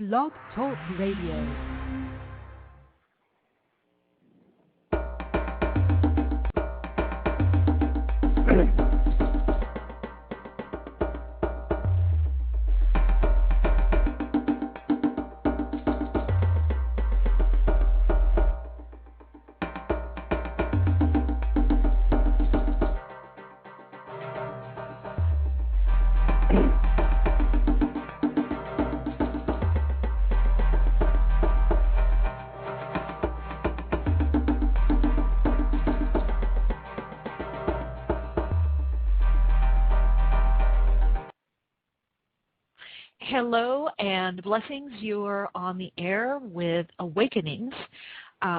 Blog Talk Radio. Hello and blessings. You're on the air with Awakenings.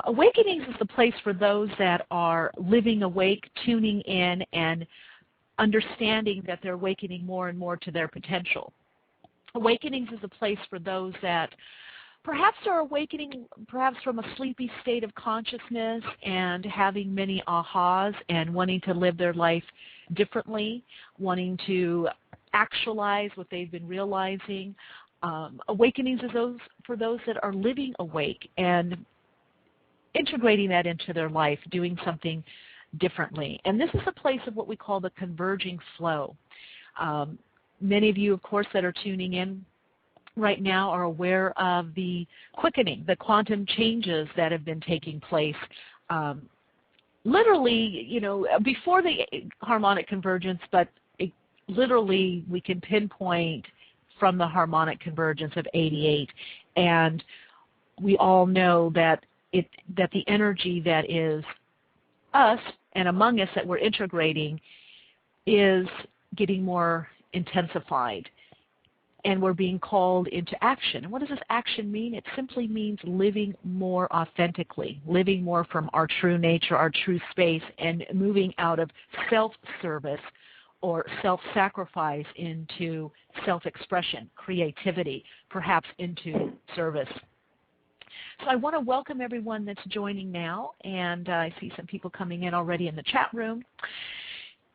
Awakenings is the place for those that are living awake, tuning in, and understanding that they're awakening more and more to their potential. Awakenings is a place for those that perhaps are awakening perhaps from a sleepy state of consciousness and having many ahas and wanting to live their life differently, wanting to actualize what they've been realizing. Awakenings is for those that are living awake and integrating that into their life, doing something differently. And this is a place of what we call the converging flow. Many of you, of course, that are tuning in right now are aware of the quickening, the quantum changes that have been taking place. Literally, before the harmonic convergence, but literally we can pinpoint from the harmonic convergence of 88, and we all know that the energy that is us and among us that we're integrating is getting more intensified, and we're being called into action. And what does this action mean? It simply means living more authentically, living more from our true nature, our true space, and moving out of self-service or self-sacrifice into self-expression, creativity, perhaps into service. So I want to welcome everyone that's joining now, and I see some people coming in already in the chat room.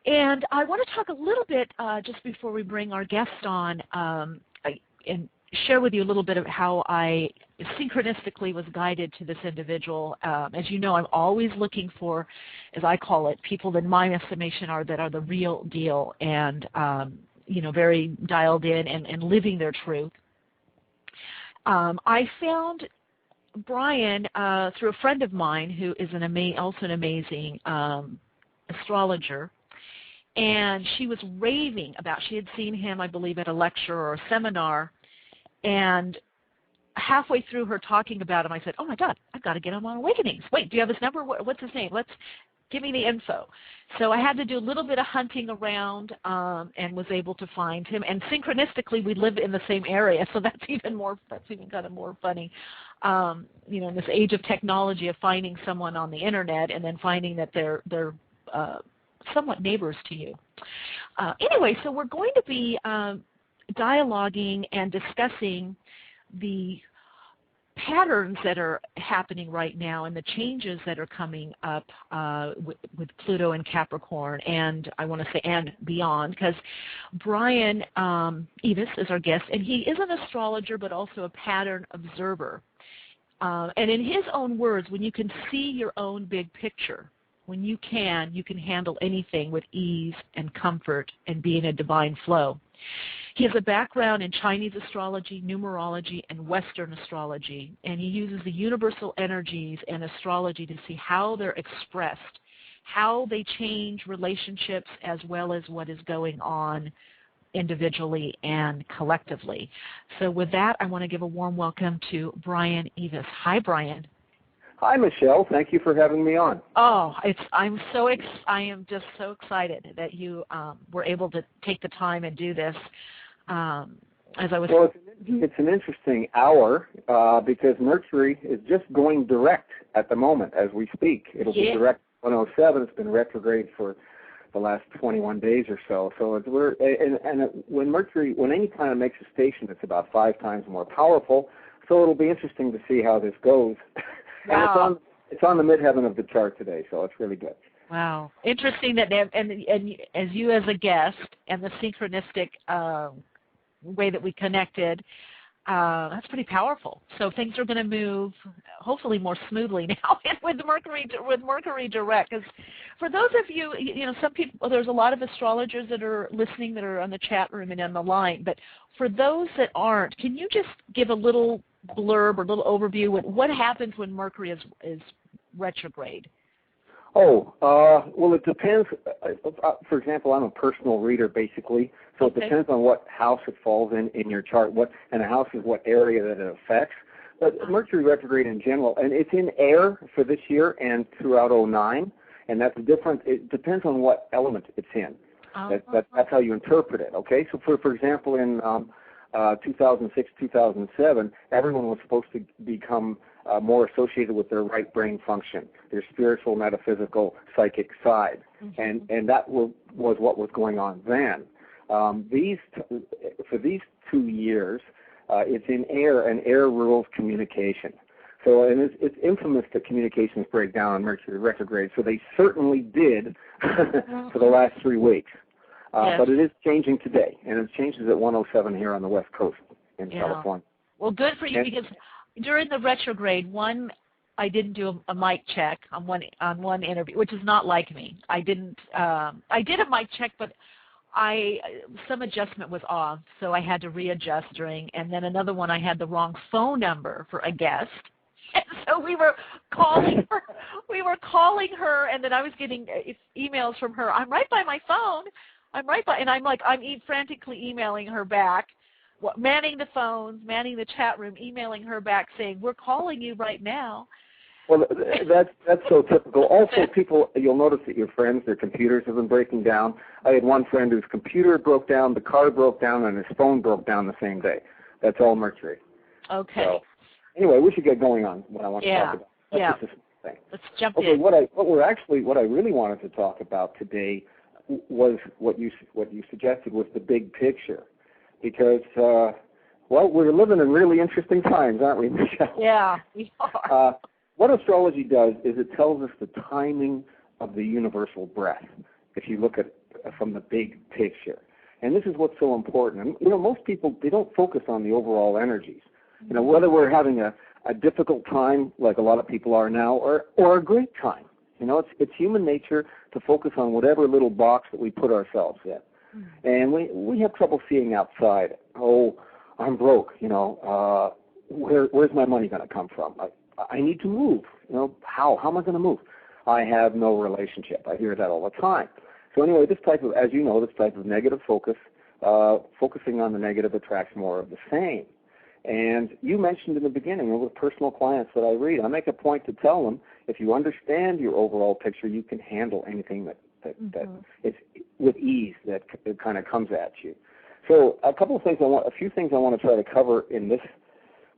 And I want to talk a little bit, just before we bring our guest on, and share with you a little bit of how I synchronistically was guided to this individual. As you know, I'm always looking for, as I call it, people that in my estimation that are the real deal and, very dialed in and living their truth. I found Brian through a friend of mine who is also an amazing astrologer. And she was raving about, she had seen him, I believe, at a lecture or a seminar, and halfway through her talking about him, I said, oh my God, I've got to get him on Awakenings. Wait, do you have his number? What's his name? Give me the info. So I had to do a little bit of hunting around and was able to find him. And synchronistically, we live in the same area, so that's even kind of more funny. In this age of technology of finding someone on the internet and then finding that they're somewhat neighbors to you. Anyway, so we're going to be dialoguing and discussing the patterns that are happening right now and the changes that are coming up with Pluto and Capricorn, and I want to say and beyond, because Brian Evis is our guest, and he is an astrologer but also a pattern observer. And in his own words, when you can see your own big picture, when you can handle anything with ease and comfort and be in a divine flow. He has a background in Chinese astrology, numerology, and Western astrology, and he uses the universal energies and astrology to see how they're expressed, how they change relationships, as well as what is going on individually and collectively. So with that, I want to give a warm welcome to Brian Evis. Hi, Brian. Hi, Michelle. Thank you for having me on. Oh, I am just so excited that you were able to take the time and do this. It's an interesting hour because Mercury is just going direct at the moment as we speak. It'll be direct 107. It's been retrograde for the last 21 days or so. So when any planet makes a station, it's about 5 times more powerful. So it'll be interesting to see how this goes. Wow. And it's on the midheaven of the chart today, so it's really good. Wow. Interesting that, and as you as a guest and the synchronistic way that we connected, That's pretty powerful. So things are going to move hopefully more smoothly now with Mercury direct. Because for those of you, some people, well, there's a lot of astrologers that are listening that are on the chat room and on the line. But for those that aren't, can you just give a little blurb or a little overview with what happens when Mercury is retrograde? Oh, well, it depends. For example, I'm a personal reader, basically, so it depends on what house it falls in your chart. And a house is what area that it affects. But Mercury retrograde in general, and it's in air for this year and throughout 2009, and that's different. It depends on what element it's in. That's how you interpret it. Okay, so for example, in 2006, 2007, everyone was supposed to become more associated with their right brain function, their spiritual, metaphysical, psychic side, and that was what was going on then. For these 2 years, it's in air, and air rules communication. So, and it's infamous that communications break down on Mercury retrograde. So they certainly did for the last 3 weeks. Yes. But it is changing today, and it changes at 1:07 here on the West Coast in California. Well, good for you, because during the retrograde, I didn't do a mic check on one interview, which is not like me. I didn't. I did a mic check, but some adjustment was off, so I had to readjust during. And then another one, I had the wrong phone number for a guest. And so we were calling her, and then I was getting emails from her. I'm right by my phone. I'm frantically emailing her back, manning the phones, manning the chat room, emailing her back saying, we're calling you right now. Well, that's so typical. Also, people, you'll notice that your friends, their computers have been breaking down. I had one friend whose computer broke down, the car broke down, and his phone broke down the same day. That's all Mercury. Okay. So, anyway, we should get going on what I want to talk about. That's just a thing. Let's jump in. Okay, what I really wanted to talk about today was what you suggested was the big picture, because we're living in really interesting times, aren't we, Michelle? Yeah, we are. What astrology does is it tells us the timing of the universal breath, if you look at from the big picture. And this is what's so important. And, most people, they don't focus on the overall energies. Whether we're having a difficult time, like a lot of people are now, or a great time. It's human nature to focus on whatever little box that we put ourselves in. And we have trouble seeing outside. Oh, I'm broke. Where's my money going to come from? I need to move. How am I going to move? I have no relationship. I hear that all the time. So anyway, this type of negative focus, focusing on the negative attracts more of the same. And you mentioned in the beginning, with personal clients that I read, I make a point to tell them, if you understand your overall picture, you can handle anything that is with ease that kind of comes at you. So a few things I want to try to cover in this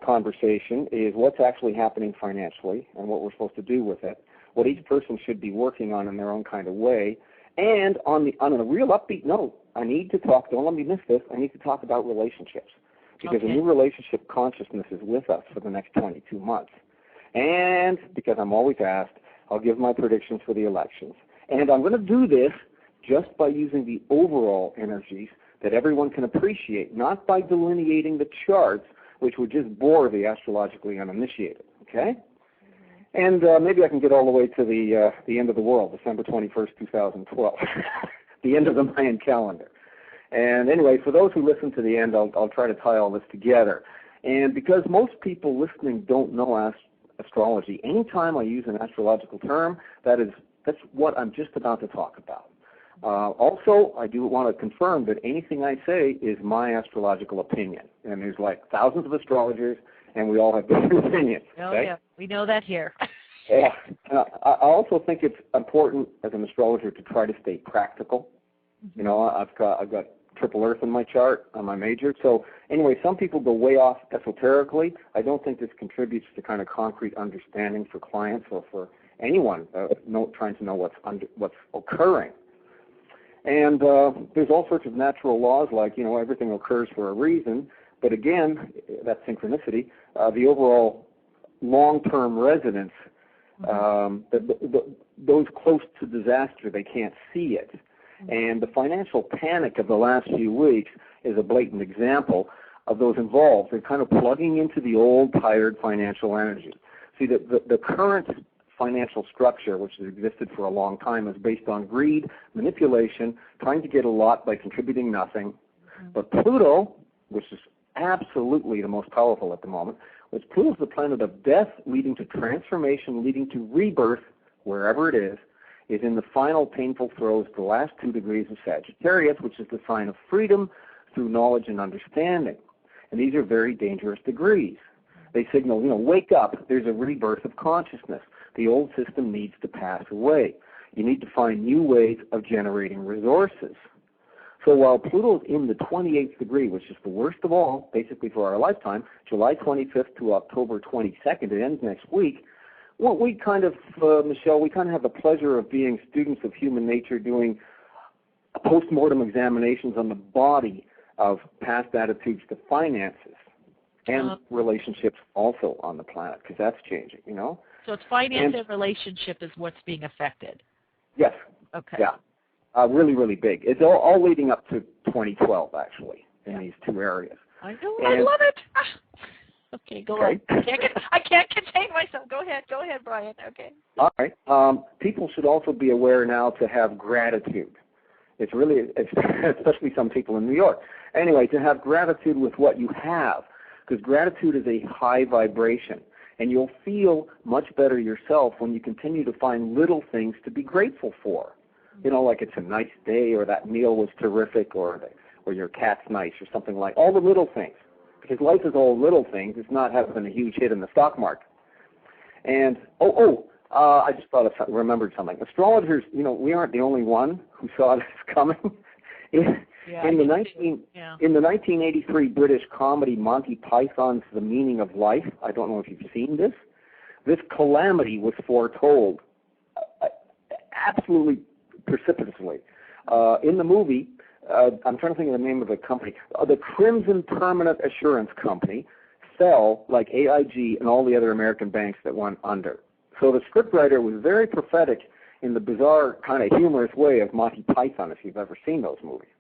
conversation is what's actually happening financially and what we're supposed to do with it, what each person should be working on in their own kind of way, and on a real upbeat note, don't let me miss this, I need to talk about relationships, because a new relationship consciousness is with us for the next 22 months. And because I'm always asked, I'll give my predictions for the elections. And I'm going to do this just by using the overall energies that everyone can appreciate, not by delineating the charts, which would just bore the astrologically uninitiated, okay? And maybe I can get all the way to the end of the world, December 21st, 2012, the end of the Mayan calendar. And anyway, for those who listen to the end, I'll try to tie all this together. And because most people listening don't know astrology, anytime I use an astrological term, that's what I'm just about to talk about. Also, I do want to confirm that anything I say is my astrological opinion. And there's like thousands of astrologers, and we all have different opinions. Oh, yeah. We know that here. Yeah. I also think it's important as an astrologer to try to stay practical. I've got triple earth in my chart on my major. So anyway, some people go way off esoterically. I don't think this contributes to kind of concrete understanding for clients or for anyone trying to know what's occurring. And there's all sorts of natural laws, like, everything occurs for a reason. But again, that's synchronicity. The overall long-term residents, those close to disaster, they can't see it. And the financial panic of the last few weeks is a blatant example. of those involved. They're kind of plugging into the old, tired financial energy. See, the current financial structure, which has existed for a long time, is based on greed, manipulation, trying to get a lot by contributing nothing. But Pluto, which is absolutely the most powerful at the moment, which Pluto is the planet of death leading to transformation, leading to rebirth, wherever it is in the final painful throes, the last 2 degrees of Sagittarius, which is the sign of freedom through knowledge and understanding. And these are very dangerous degrees. They signal, wake up, there's a rebirth of consciousness. The old system needs to pass away. You need to find new ways of generating resources. So while Pluto is in the 28th degree, which is the worst of all, basically for our lifetime, July 25th to October 22nd, it ends next week, well, we kind of, Michele, we kind of have the pleasure of being students of human nature, doing post-mortem examinations on the body of past attitudes to finances and relationships also on the planet, because that's changing, So it's finance and relationship is what's being affected. Yes. Okay. Yeah. Really, really big. It's all leading up to 2012, actually, in these two areas. I know. I love it. Okay, go on. I can't contain myself. Go ahead, Brian. Okay. All right. People should also be aware now to have gratitude. It's especially some people in New York. Anyway, to have gratitude with what you have, because gratitude is a high vibration, and you'll feel much better yourself when you continue to find little things to be grateful for. Like it's a nice day, or that meal was terrific, or your cat's nice, or something like all the little things. Because life is all little things. It's not having a huge hit in the stock market. And, I just remembered something. Astrologers, we aren't the only one who saw this coming. In the 1983 British comedy Monty Python's The Meaning of Life, I don't know if you've seen this, this calamity was foretold absolutely precipitously. In the movie, I'm trying to think of the name of the company. The Crimson Permanent Assurance Company fell like AIG and all the other American banks that went under. So the scriptwriter was very prophetic in the bizarre kind of humorous way of Monty Python, if you've ever seen those movies.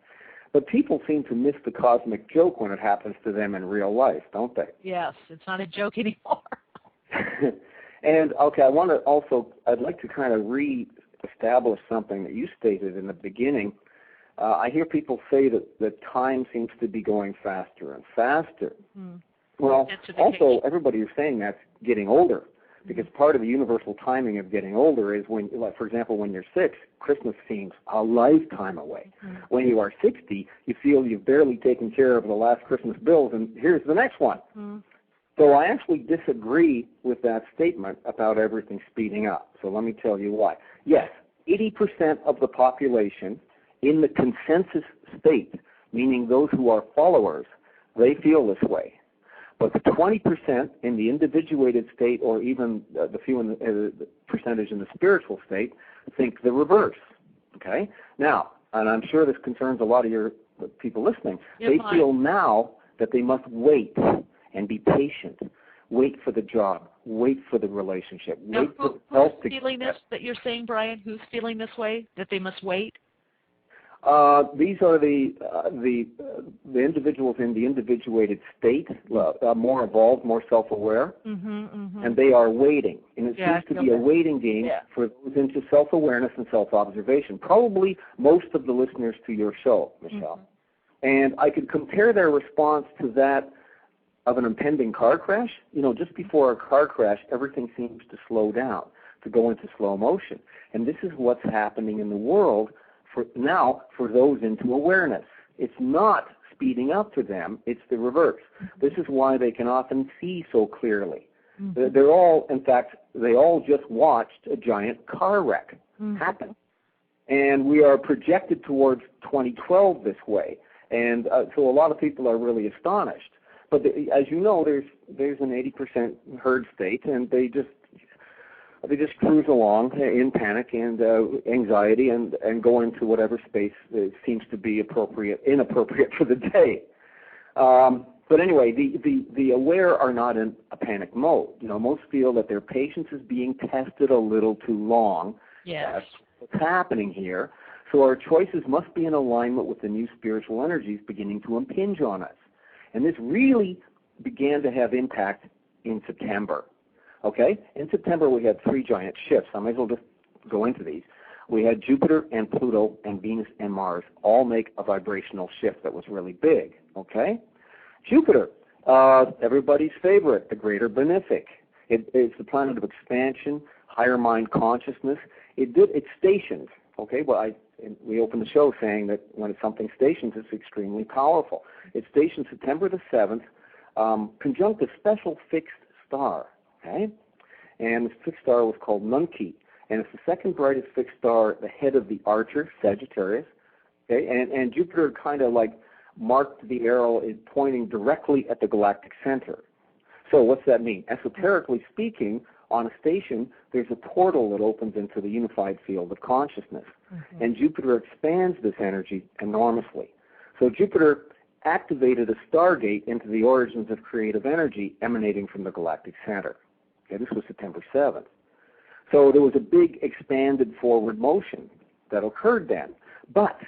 But people seem to miss the cosmic joke when it happens to them in real life, don't they? Yes, it's not a joke anymore. And, okay, I'd like to kind of re-establish something that you stated in the beginning. I hear people say that time seems to be going faster and faster. Well, also, everybody is saying that's getting older, because part of the universal timing of getting older is when, like, for example, when you're 6, Christmas seems a lifetime away. When you are 60, you feel you've barely taken care of the last Christmas bills, and here's the next one. So I actually disagree with that statement about everything speeding up. So let me tell you why. Yes, 80% of the population in the consensus state, meaning those who are followers, they feel this way. But the 20% in the individuated state, or even the few in the percentage in the spiritual state, think the reverse. Okay? Now, and I'm sure this concerns a lot of your people listening, they feel now that they must wait and be patient. Wait for the job. Wait for the relationship. Wait for health to get better. That you're saying, Brian? Who's feeling this way? That they must wait? These are the individuals in the individuated state, more evolved, more self-aware, and they are waiting. And it seems to be a waiting game for those into self-awareness and self-observation. Probably most of the listeners to your show, Michele. And I could compare their response to that of an impending car crash. Just before a car crash, everything seems to slow down, to go into slow motion. And this is what's happening in the world for those into awareness. It's not speeding up for them, it's the reverse. This is why they can often see so clearly. They're all, in fact, they all just watched a giant car wreck happen. And we are projected towards 2012 this way. And so a lot of people are really astonished. But as you know, there's an 80% herd state, and they just cruise along in panic and anxiety and go into whatever space seems to be inappropriate for the day. But anyway, the aware are not in a panic mode. Most feel that their patience is being tested a little too long. Yes. That's what's happening here. So our choices must be in alignment with the new spiritual energies beginning to impinge on us. And this really began to have impact in September. Okay? In September, we had 3 giant shifts. I might as well just go into these. We had Jupiter and Pluto and Venus and Mars all make a vibrational shift that was really big. Okay? Jupiter, everybody's favorite, the greater benefic. It's the planet of expansion, higher mind consciousness. It stations. Okay? Well, we opened the show saying that when something stations, it's extremely powerful. It stationed September the 7th, conjunct a special fixed star. Okay? And this fixed star was called Nunki. And it's the second brightest fixed star, the head of the Archer, Sagittarius. Okay? And Jupiter kind of like marked the arrow pointing directly at the galactic center. So what's that mean? Esoterically speaking, on a station, there's a portal that opens into the unified field of consciousness. Mm-hmm. And Jupiter expands this energy enormously. So Jupiter activated a stargate into the origins of creative energy emanating from the galactic center. Okay, this was September 7th. So there was a big expanded forward motion that occurred then. But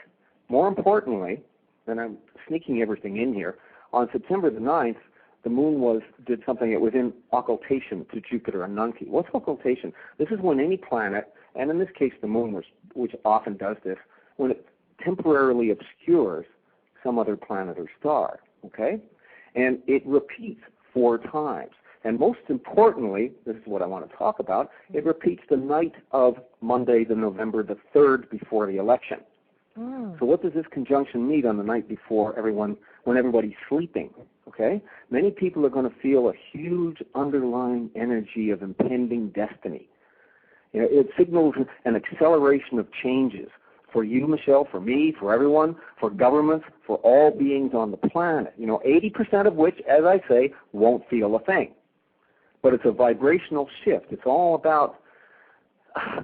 more importantly, and I'm sneaking everything in here, on September the 9th, the moon did something. It was in occultation to Jupiter and Nunki. What's occultation? This is when any planet, and in this case the moon, which often does this, when it temporarily obscures some other planet or star, okay? And it repeats 4 times. And most importantly, this is what I want to talk about, it repeats the night of Monday, November the 3rd before the election. So what does this conjunction mean on the night before when everybody's sleeping? Okay? Many people are going to feel a huge underlying energy of impending destiny. You know, it signals an acceleration of changes for you, Michele, for me, for everyone, for governments, for all beings on the planet. 80% of which, as I say, won't feel a thing. But it's a vibrational shift. It's all about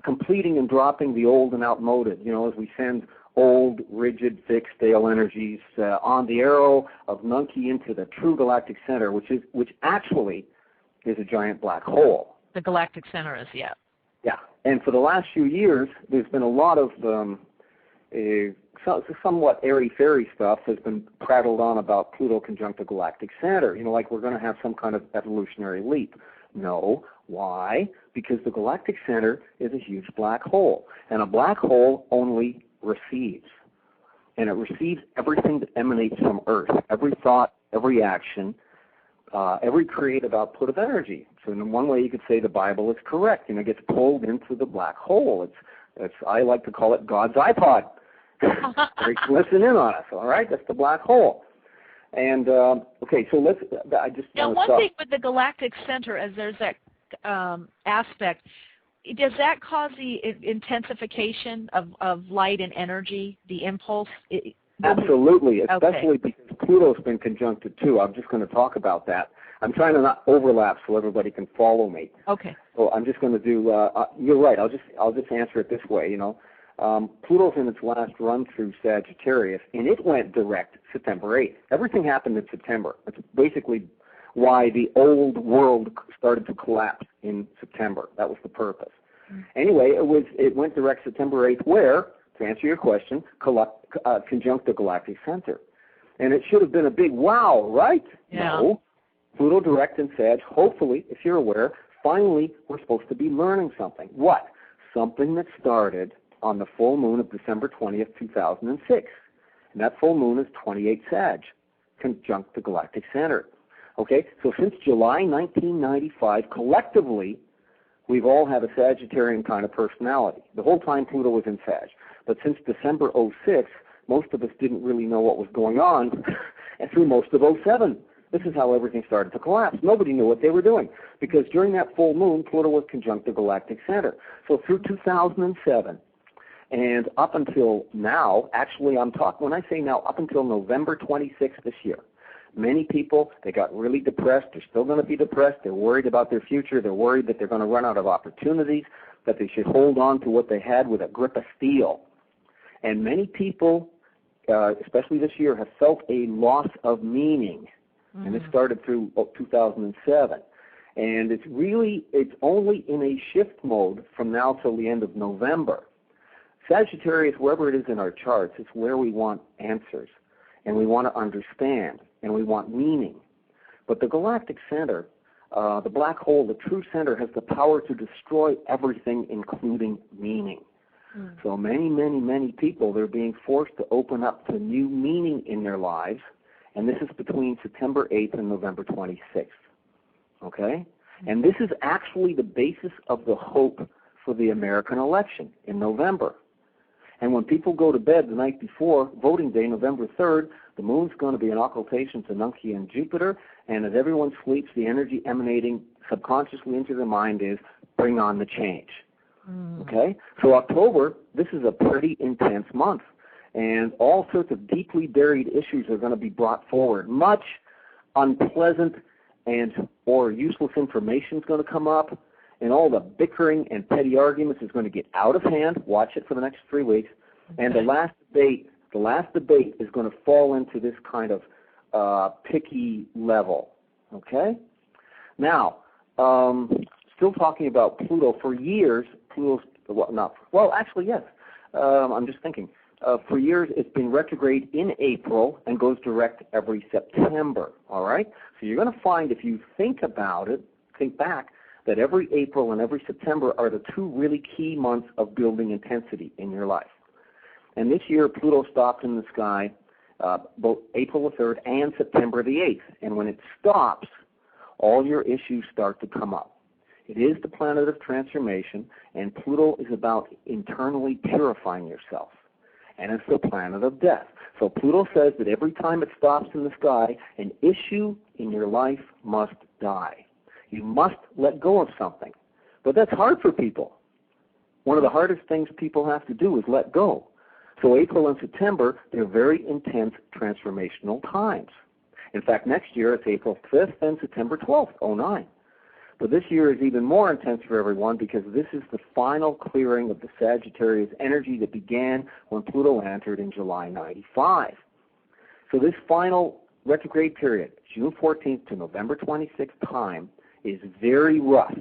completing and dropping the old and outmoded, as we send old, rigid, fixed, stale energies on the arrow of Nunki into the true galactic center, which actually is a giant black hole. The galactic center is, yeah. Yeah, and for the last few years, there's been a lot of somewhat airy-fairy stuff has been prattled on about Pluto conjunct the galactic center, like we're going to have some kind of evolutionary leap. No. Why? Because the galactic center is a huge black hole, and a black hole only receives. And it receives everything that emanates from Earth, every thought, every action, every creative output of energy. So in one way you could say the Bible is correct, it gets pulled into the black hole. It's I like to call it God's iPod. Listen in on us, all right? That's the black hole. And, okay, so I just now, one thing with the galactic center, as there's that aspect, does that cause the intensification of light and energy, the impulse? Absolutely, especially because Pluto's been conjuncted too. I'm just going to talk about that. I'm trying to not overlap so everybody can follow me. Okay. So I'm just going to do. You're right. I'll just answer it this way. Pluto's in its last run through Sagittarius, and it went direct September 8th. Everything happened in September. That's basically why the old world started to collapse in September. That was the purpose. Anyway, it went direct September 8th, where, to answer your question, conjunct the galactic center. And it should have been a big wow, right? Yeah. No. Pluto direct in Sag, hopefully, if you're aware, finally we're supposed to be learning something. What? Something that started on the full moon of December 20th, 2006. And that full moon is 28 Sag, conjunct the galactic center. Okay, so since July 1995, collectively, we've all had a Sagittarian kind of personality. The whole time Pluto was in Sag. But since December 06, most of us didn't really know what was going on, and through most of 07. This is how everything started to collapse. Nobody knew what they were doing, because during that full moon, Pluto was conjunct the galactic center. So through 2007, and up until now, actually when I say now, up until November 26th this year, many people, they got really depressed. They're still going to be depressed. They're worried about their future. They're worried that they're going to run out of opportunities, that they should hold on to what they had with a grip of steel. And many people, especially this year, have felt a loss of meaning. Mm-hmm. And this started through 2007. And it's only in a shift mode from now till the end of November. Sagittarius, wherever it is in our charts, it's where we want answers. and we want to understand, and we want meaning. But the galactic center, the black hole, the true center, has the power to destroy everything, including meaning. So many people, they're being forced to open up to new meaning in their lives, and this is between September 8th and November 26th. Okay? And this is actually the basis of the hope for the American election in November. And when people go to bed the night before voting day, November 3rd, the moon's going to be in occultation to Nunkia and Jupiter, and as everyone sleeps, the energy emanating subconsciously into their mind is, bring on the change. Okay? So October, this is a pretty intense month, and all sorts of deeply buried issues are going to be brought forward. Much unpleasant and or useless information is going to come up, and all the bickering and petty arguments is going to get out of hand. Watch it for the next 3 weeks. And the last debate is going to fall into this kind of picky level. Okay? Now, still talking about Pluto. For years, Pluto's, I'm just thinking. For years, it's been retrograde in April and goes direct every September. All right? So you're going to find, if you think about it, think back, that every April and every September are the two really key months of building intensity in your life. And this year, Pluto stopped in the sky both April the 3rd and September the 8th. And when it stops, all your issues start to come up. It is the planet of transformation, and Pluto is about internally purifying yourself. And it's the planet of death. So Pluto says that every time it stops in the sky, an issue in your life must die. You must let go of something. But that's hard for people. One of the hardest things people have to do is let go. So April and September, they're very intense transformational times. In fact, next year it's April 5th and September 12th, 09. But this year is even more intense for everyone because this is the final clearing of the Sagittarius energy that began when Pluto entered in July 95. So this final retrograde period, June 14th to November 26th time, is very rough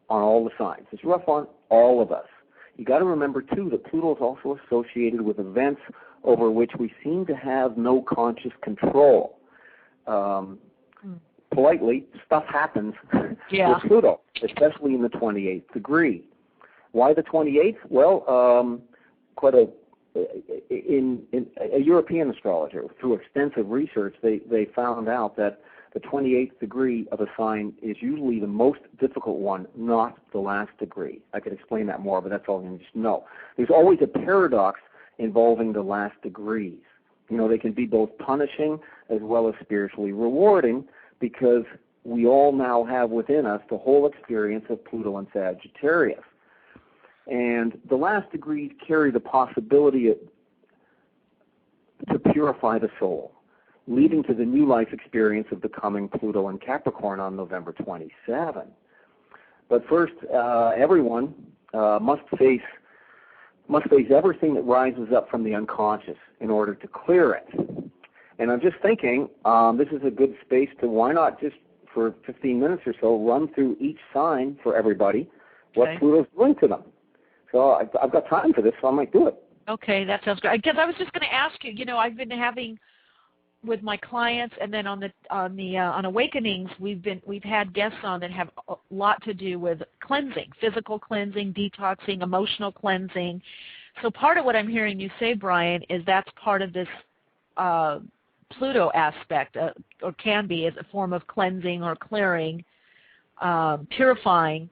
on all the signs. It's rough on all of us. You got to remember, too, that Pluto is also associated with events over which we seem to have no conscious control. Politely, stuff happens with Pluto, especially in the 28th degree. Why the 28th? Well, in a European astrologer, through extensive research, they found out that the 28th degree of a sign is usually the most difficult one, not the last degree. I could explain that more, but that's all you need to know. There's always a paradox involving the last degrees. You know, they can be both punishing as well as spiritually rewarding because we all now have within us the whole experience of Pluto and Sagittarius. And the last degrees carry the possibility to purify the soul, leading to the new life experience of becoming Pluto and Capricorn on November 27. But first, everyone must face everything that rises up from the unconscious in order to clear it. And I'm just thinking, this is a good space to, why not just for 15 minutes or so, run through each sign for everybody, what Pluto's doing to them. So I've got time for this, so I might do it. Okay, that sounds good. I guess I was just going to ask you, I've been having with my clients, and then on Awakenings, we've had guests on that have a lot to do with cleansing, physical cleansing, detoxing, emotional cleansing. So part of what I'm hearing you say, Brian, is that's part of this Pluto aspect, or can be, as a form of cleansing or clearing, purifying.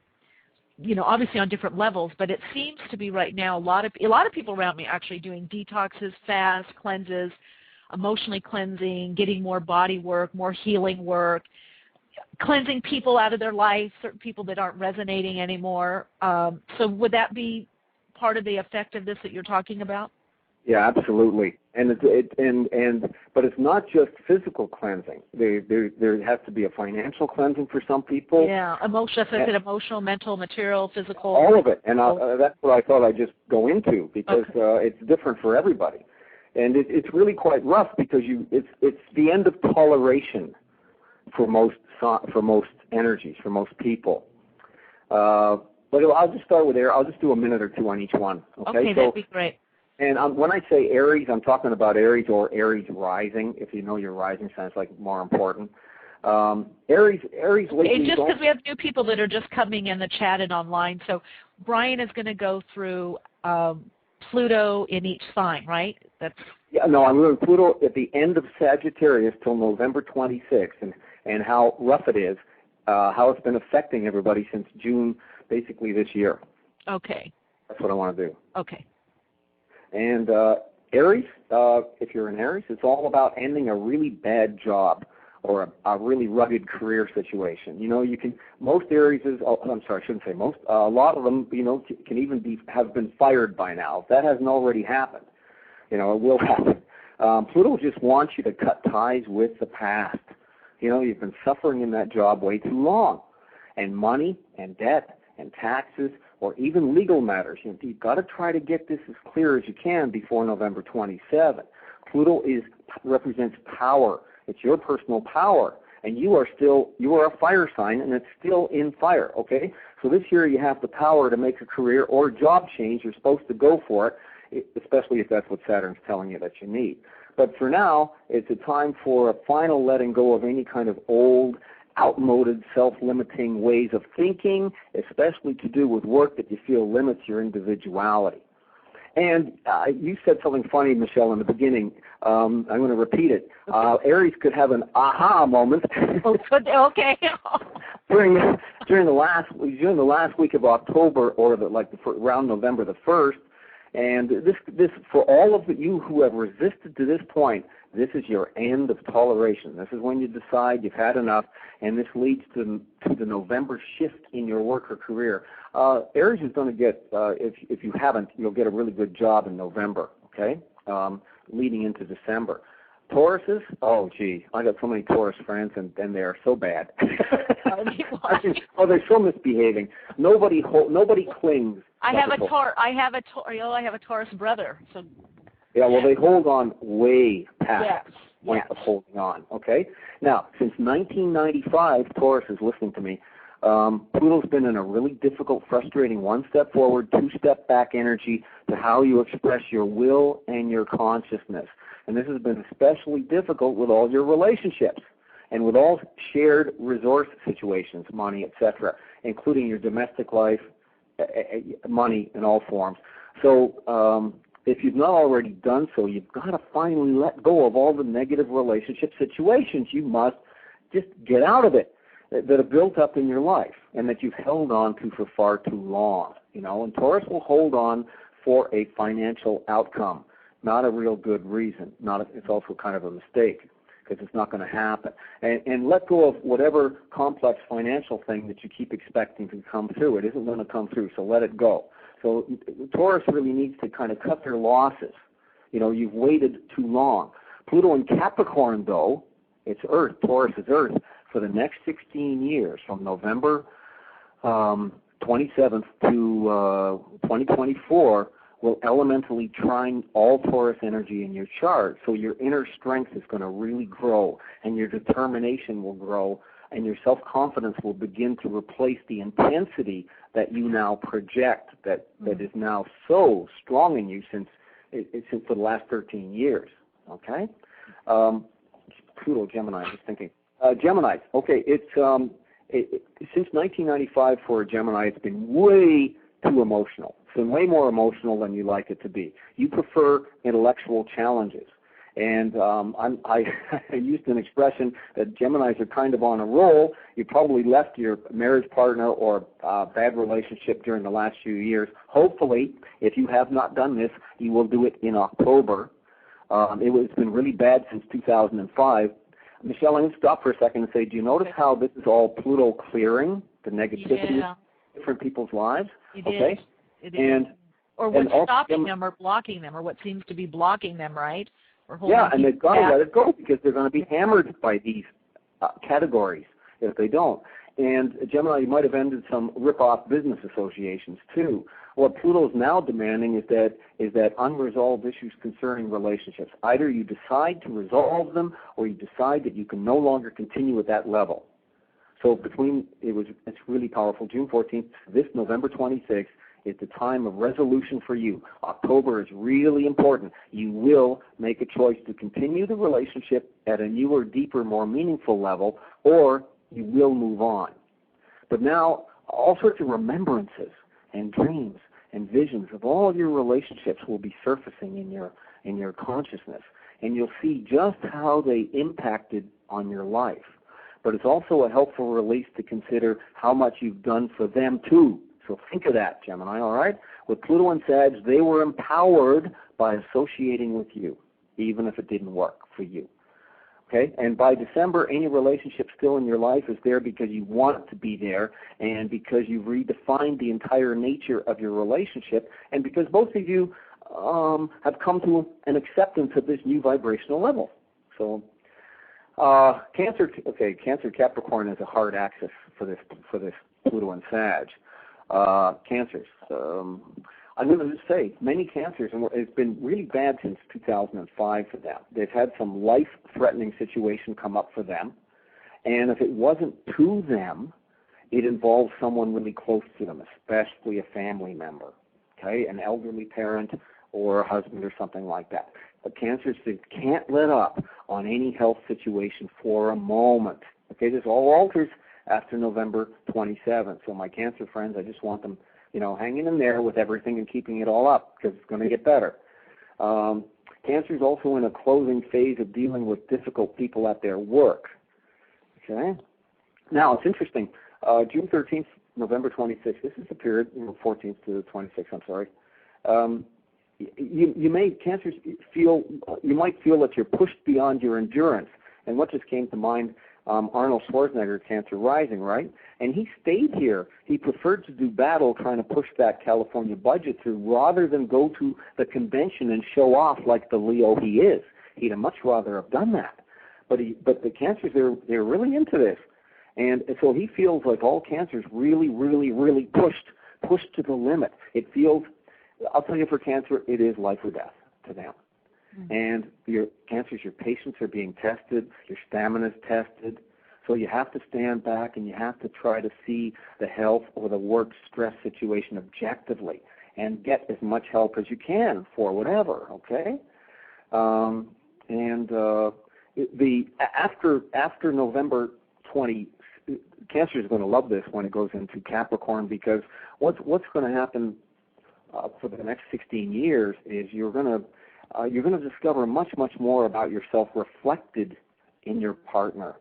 Obviously on different levels, but it seems to be right now a lot of people around me actually doing detoxes, fasts, cleanses, emotionally cleansing, getting more body work, more healing work, cleansing people out of their life, certain people that aren't resonating anymore. So would that be part of the effect of this that you're talking about? Yeah, absolutely. But it's not just physical cleansing. There has to be a financial cleansing for some people. Yeah, emotional, mental, material, physical. All of it. And that's what I thought I'd just go into because it's different for everybody. And it's really quite rough because it's the end of toleration for most energies, for most people. But I'll just start with there. I'll just do a minute or two on each one. Okay, that'd be great. And when I say Aries, I'm talking about Aries or Aries rising. If you know your rising sign, it's like more important. Aries lately. And just because we have new people that are just coming in the chat and online, so Brian is going to go through Pluto in each sign, right? Yeah, no, I'm doing Pluto at the end of Sagittarius till November 26th, and how rough it is, how it's been affecting everybody since June, basically this year. Okay. That's what I want to do. Okay. And Aries, if you're in Aries, it's all about ending a really bad job or a really rugged career situation. You know, most Aries, I'm sorry, I shouldn't say most, a lot of them, you know, can even have been fired by now. If that hasn't already happened, you know, it will happen. Pluto just wants you to cut ties with the past. You know, you've been suffering in that job way too long. And money and debt and taxes or even legal matters, you've got to try to get this as clear as you can before November 27. Pluto represents power. It's your personal power. And you are a fire sign, and it's still in fire, okay? So this year you have the power to make a career or job change. You're supposed to go for it, especially if that's what Saturn's telling you that you need. But for now, it's a time for a final letting go of any kind of old, outmoded, self-limiting ways of thinking, especially to do with work that you feel limits your individuality. And you said something funny, Michele, in the beginning. I'm going to repeat it. Aries could have an aha moment. Okay. during the last week of October, or around November the 1st. And this for all of you who have resisted to this point, this is your end of toleration. This is when you decide you've had enough, and this leads to the November shift in your work or career. Aries is going to get, if you haven't, you'll get a really good job in November, okay, leading into December. Tauruses, oh, gee, I got so many Taurus friends, and they are so bad. They're so misbehaving. Nobody clings. I have a Taurus brother. So. Yeah, well, they hold on way past the point of holding on, okay? Now, since 1995, Taurus is listening to me, Pluto's been in a really difficult, frustrating one-step forward, two-step back energy to how you express your will and your consciousness. And this has been especially difficult with all your relationships and with all shared resource situations, money, etc., including your domestic life, money in all forms. So if you've not already done so, you've got to finally let go of all the negative relationship situations. You must just get out of it that have built up in your life and that you've held on to for far too long. You know, and Taurus will hold on for a financial outcome, not a real good reason. It's also kind of a mistake because it's not going to happen. And let go of whatever complex financial thing that you keep expecting to come through. It isn't going to come through, so let it go. So Taurus really needs to kind of cut their losses. You know, you've waited too long. Pluto in Capricorn, though, it's Earth. Taurus is Earth. For the next 16 years, from November 27th to 2024, will elementally trine all Taurus energy in your chart. So your inner strength is going to really grow, and your determination will grow, and your self-confidence will begin to replace the intensity that you now project that is now so strong in you since for the last 13 years. Okay? Pluto, Gemini, I'm just thinking. Gemini, okay, it's since 1995 for a Gemini, it's been way too emotional. It's been way more emotional than you like it to be. You prefer intellectual challenges. And I used an expression that Geminis are kind of on a roll. You probably left your marriage partner or bad relationship during the last few years. Hopefully, if you have not done this, you will do it in October. It's been really bad since 2005. Michele, I'm going to stop for a second and say, do you notice how this is all Pluto clearing the negativity of different people's lives? It okay. Is. It is. Or what's stopping them or blocking them, or what seems to be blocking them, right? And they've got to let it go because they're going to be hammered by these categories if they don't. And Gemini, you might have ended some rip-off business associations too. What Pluto is now demanding is that unresolved issues concerning relationships. Either you decide to resolve them, or you decide that you can no longer continue at that level. So it's really powerful. June 14th, this November 26th, is the time of resolution for you. October is really important. You will make a choice to continue the relationship at a newer, deeper, more meaningful level, or you will move on. But now, all sorts of remembrances and dreams and visions of all of your relationships will be surfacing in your consciousness, and you'll see just how they impacted on your life. But it's also a helpful release to consider how much you've done for them too. So think of that, Gemini, all right? With Pluto and Sag, they were empowered by associating with you, even if it didn't work for you. Okay? And by December, any relationship still in your life is there because you want it to be there, and because you've redefined the entire nature of your relationship, and because both of you have come to an acceptance of this new vibrational level. So Cancer, Capricorn is a hard axis for this Pluto and Sag. Cancers. I'm going to just say, many Cancers, and it's been really bad since 2005 for them. They've had some life-threatening situation come up for them, and if it wasn't to them, it involves someone really close to them, especially a family member, okay, an elderly parent or a husband or something like that. But Cancers, they can't let up on any health situation for a moment. Okay, this all alters after November 27th. So my Cancer friends, I just want them, hanging in there with everything and keeping it all up, because it's going to get better. Cancer's also in a closing phase of dealing with difficult people at their work. Okay? Now, it's interesting. June 13th, November 26th, this is the period, 14th to the 26th, I'm sorry. Cancers you might feel that you're pushed beyond your endurance. And what just came to mind, Arnold Schwarzenegger, Cancer rising, right? And he stayed here. He preferred to do battle trying to push that California budget through rather than go to the convention and show off like the Leo he is. He'd have much rather have done that. But the Cancers, they're really into this. And so he feels like all Cancers really, really, really pushed to the limit. It feels, I'll tell you, for Cancer, it is life or death to them. And your Cancers, your patience are being tested, your stamina is tested. So you have to stand back and you have to try to see the health or the work stress situation objectively and get as much help as you can for whatever, okay? After November 20, Cancer is going to love this when it goes into Capricorn, because what's going to happen for the next 16 years is you're going to discover much, much more about yourself reflected in your partner.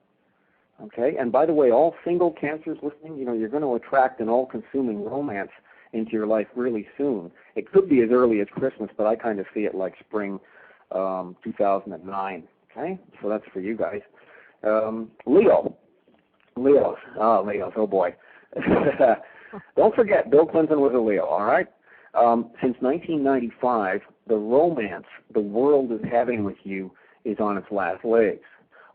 Okay? And by the way, all single Cancers listening, you're going to attract an all-consuming romance into your life really soon. It could be as early as Christmas, but I kind of see it like spring 2009. Okay? So that's for you guys. Leos, oh boy. Don't forget, Bill Clinton was a Leo, all right? Since 1995, the romance the world is having with you is on its last legs.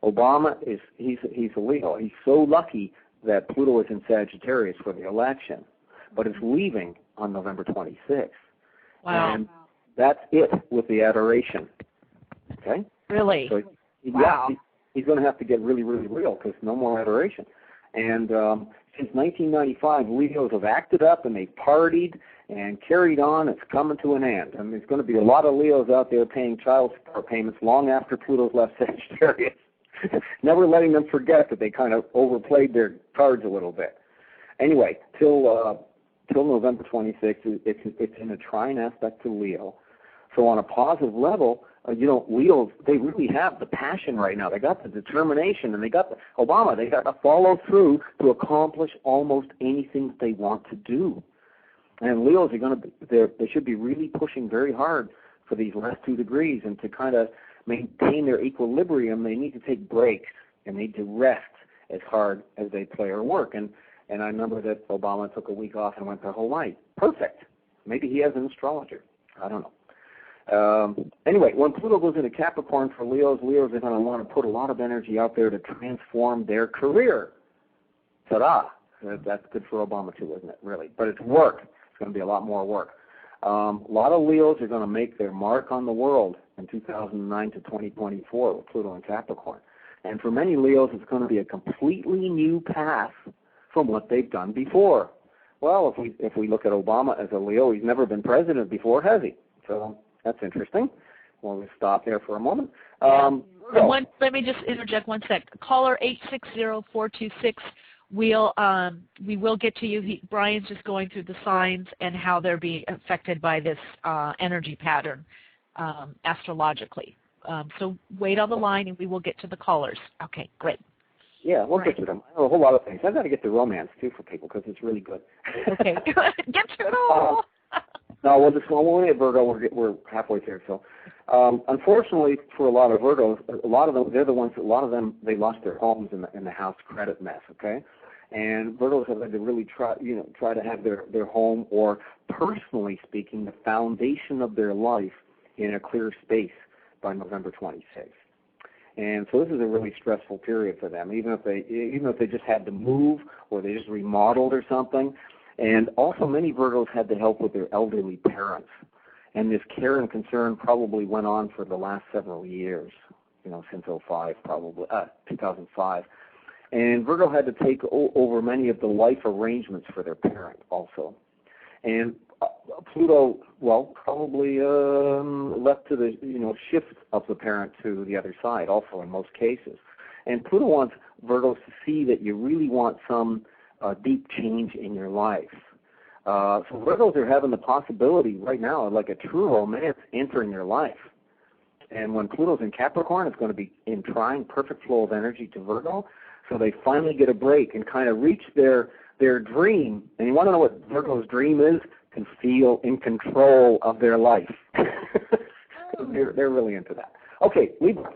Obama he's a Leo. He's so lucky that Pluto is in Sagittarius for the election, but it's leaving on November 26th. Wow. And that's it with the adoration. Okay? Really? So, wow. Yeah, he's going to have to get really, really real, because no more adoration. And since 1995, Leos have acted up and they've partied and carried on. It's coming to an end. And there's going to be a lot of Leos out there paying child support payments long after Pluto's left Sagittarius, never letting them forget that they kind of overplayed their cards a little bit. Anyway, till November 26th, it's in a trine aspect to Leo. So on a positive level, Leos, they really have the passion right now. They got the determination, and they got they got to follow through to accomplish almost anything they want to do. And Leos are they should be really pushing very hard for these last 2 degrees, and to kind of maintain their equilibrium, they need to take breaks and they need to rest as hard as they play or work. And I remember that Obama took a week off and went to Hawaii. Perfect. Maybe he has an astrologer. I don't know. Anyway, when Pluto goes into Capricorn for Leos are going to want to put a lot of energy out there to transform their career. Ta-da! That's good for Obama too, isn't it, really? But it's work. It's going to be a lot more work. A lot of Leos are going to make their mark on the world in 2009 to 2024 with Pluto in Capricorn. And for many Leos, it's going to be a completely new path from what they've done before. Well, if we look at Obama as a Leo, he's never been president before, has he? So that's interesting. We'll stop there for a moment. Let me just interject one sec. Caller 860-426. We will get to you. Brian's just going through the signs and how they're being affected by this energy pattern astrologically. So wait on the line, and we will get to the callers. Okay, great. Yeah, we'll get to them. I know a whole lot of things. I've got to get to romance, too, for people, because it's really good. Okay, good. Get to it all. No, we'll only get Virgo. We're halfway through. So, unfortunately, for a lot of Virgos, a lot of them, they lost their homes in the house credit mess, okay? And Virgos have had to really try to have their home, or personally speaking, the foundation of their life in a clear space by November 26th. And so this is a really stressful period for them, even if they just had to move or they just remodeled or something. And also many Virgos had to help with their elderly parents. And this care and concern probably went on for the last several years, since 2005. And Virgo had to take over many of the life arrangements for their parent also. And Pluto, probably left to the shift of the parent to the other side also in most cases. And Pluto wants Virgos to see that you really want some deep change in your life. So Virgos are having the possibility right now of like a true romance entering your life. And when Pluto's in Capricorn, it's going to be in trine, perfect flow of energy to Virgo. So they finally get a break and kind of reach their dream. And you want to know what Virgo's dream is? To feel in control of their life. They're really into that. Okay, Libra.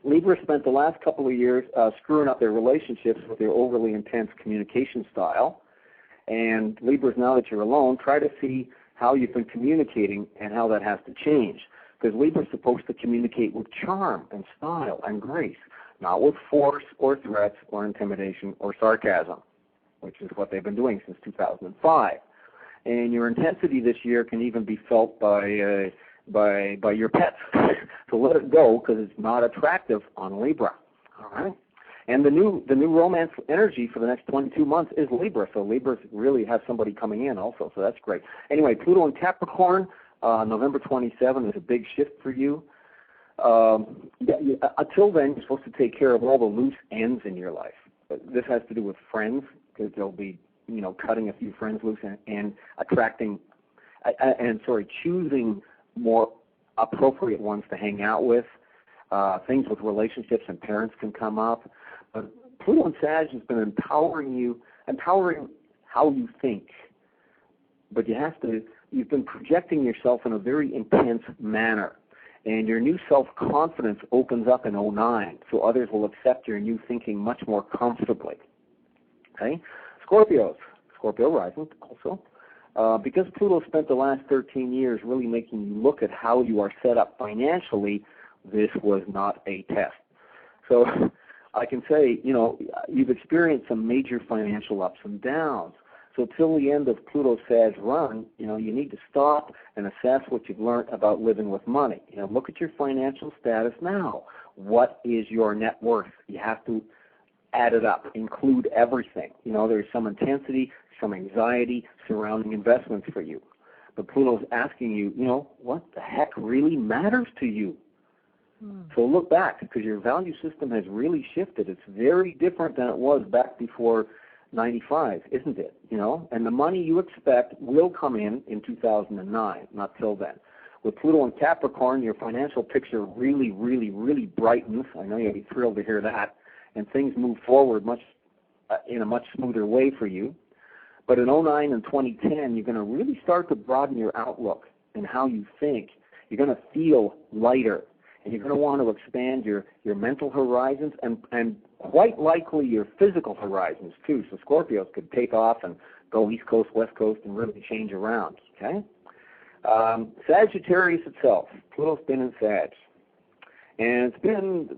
Libra spent the last couple of years screwing up their relationships with their overly intense communication style. And Libras, now that you're alone, try to see how you've been communicating and how that has to change. Because Libra's supposed to communicate with charm and style and grace, not with force or threats or intimidation or sarcasm, which is what they've been doing since 2005. And your intensity this year can even be felt by your pets. So let it go, because it's not attractive on Libra. All right. And the new romance energy for the next 22 months is Libra. So Libras really have somebody coming in also. So that's great. Anyway, Pluto in Capricorn, November 27 is a big shift for you. Until then, you're supposed to take care of all the loose ends in your life. This has to do with friends, because they'll be cutting a few friends loose and choosing more appropriate ones to hang out with. Things with relationships and parents can come up. But Pluto and Sag has been empowering how you think. But you've been projecting yourself in a very intense manner. And your new self-confidence opens up in 09, so others will accept your new thinking much more comfortably. Okay? Scorpio rising also. Because Pluto spent the last 13 years really making you look at how you are set up financially, this was not a test. So I can say, you've experienced some major financial ups and downs. So till the end of Pluto-Sag run, you need to stop and assess what you've learned about living with money. Look at your financial status now. What is your net worth? You have to add it up, include everything. There's some intensity, some anxiety surrounding investments for you. But Pluto's asking you, what the heck really matters to you? So look back, because your value system has really shifted. It's very different than it was back before 95, isn't it? And the money you expect will come in 2009, not till then. With Pluto and Capricorn, your financial picture really, really, really brightens. I know you'll be thrilled to hear that. And things move forward in a much smoother way for you. But in 09 and 2010, you're going to really start to broaden your outlook and how you think. You're going to feel lighter. And you're going to want to expand your mental horizons and quite likely your physical horizons too. So Scorpios could take off and go East Coast, West Coast, and really change around. Okay. Sagittarius itself, Pluto's been in Sag, and it's been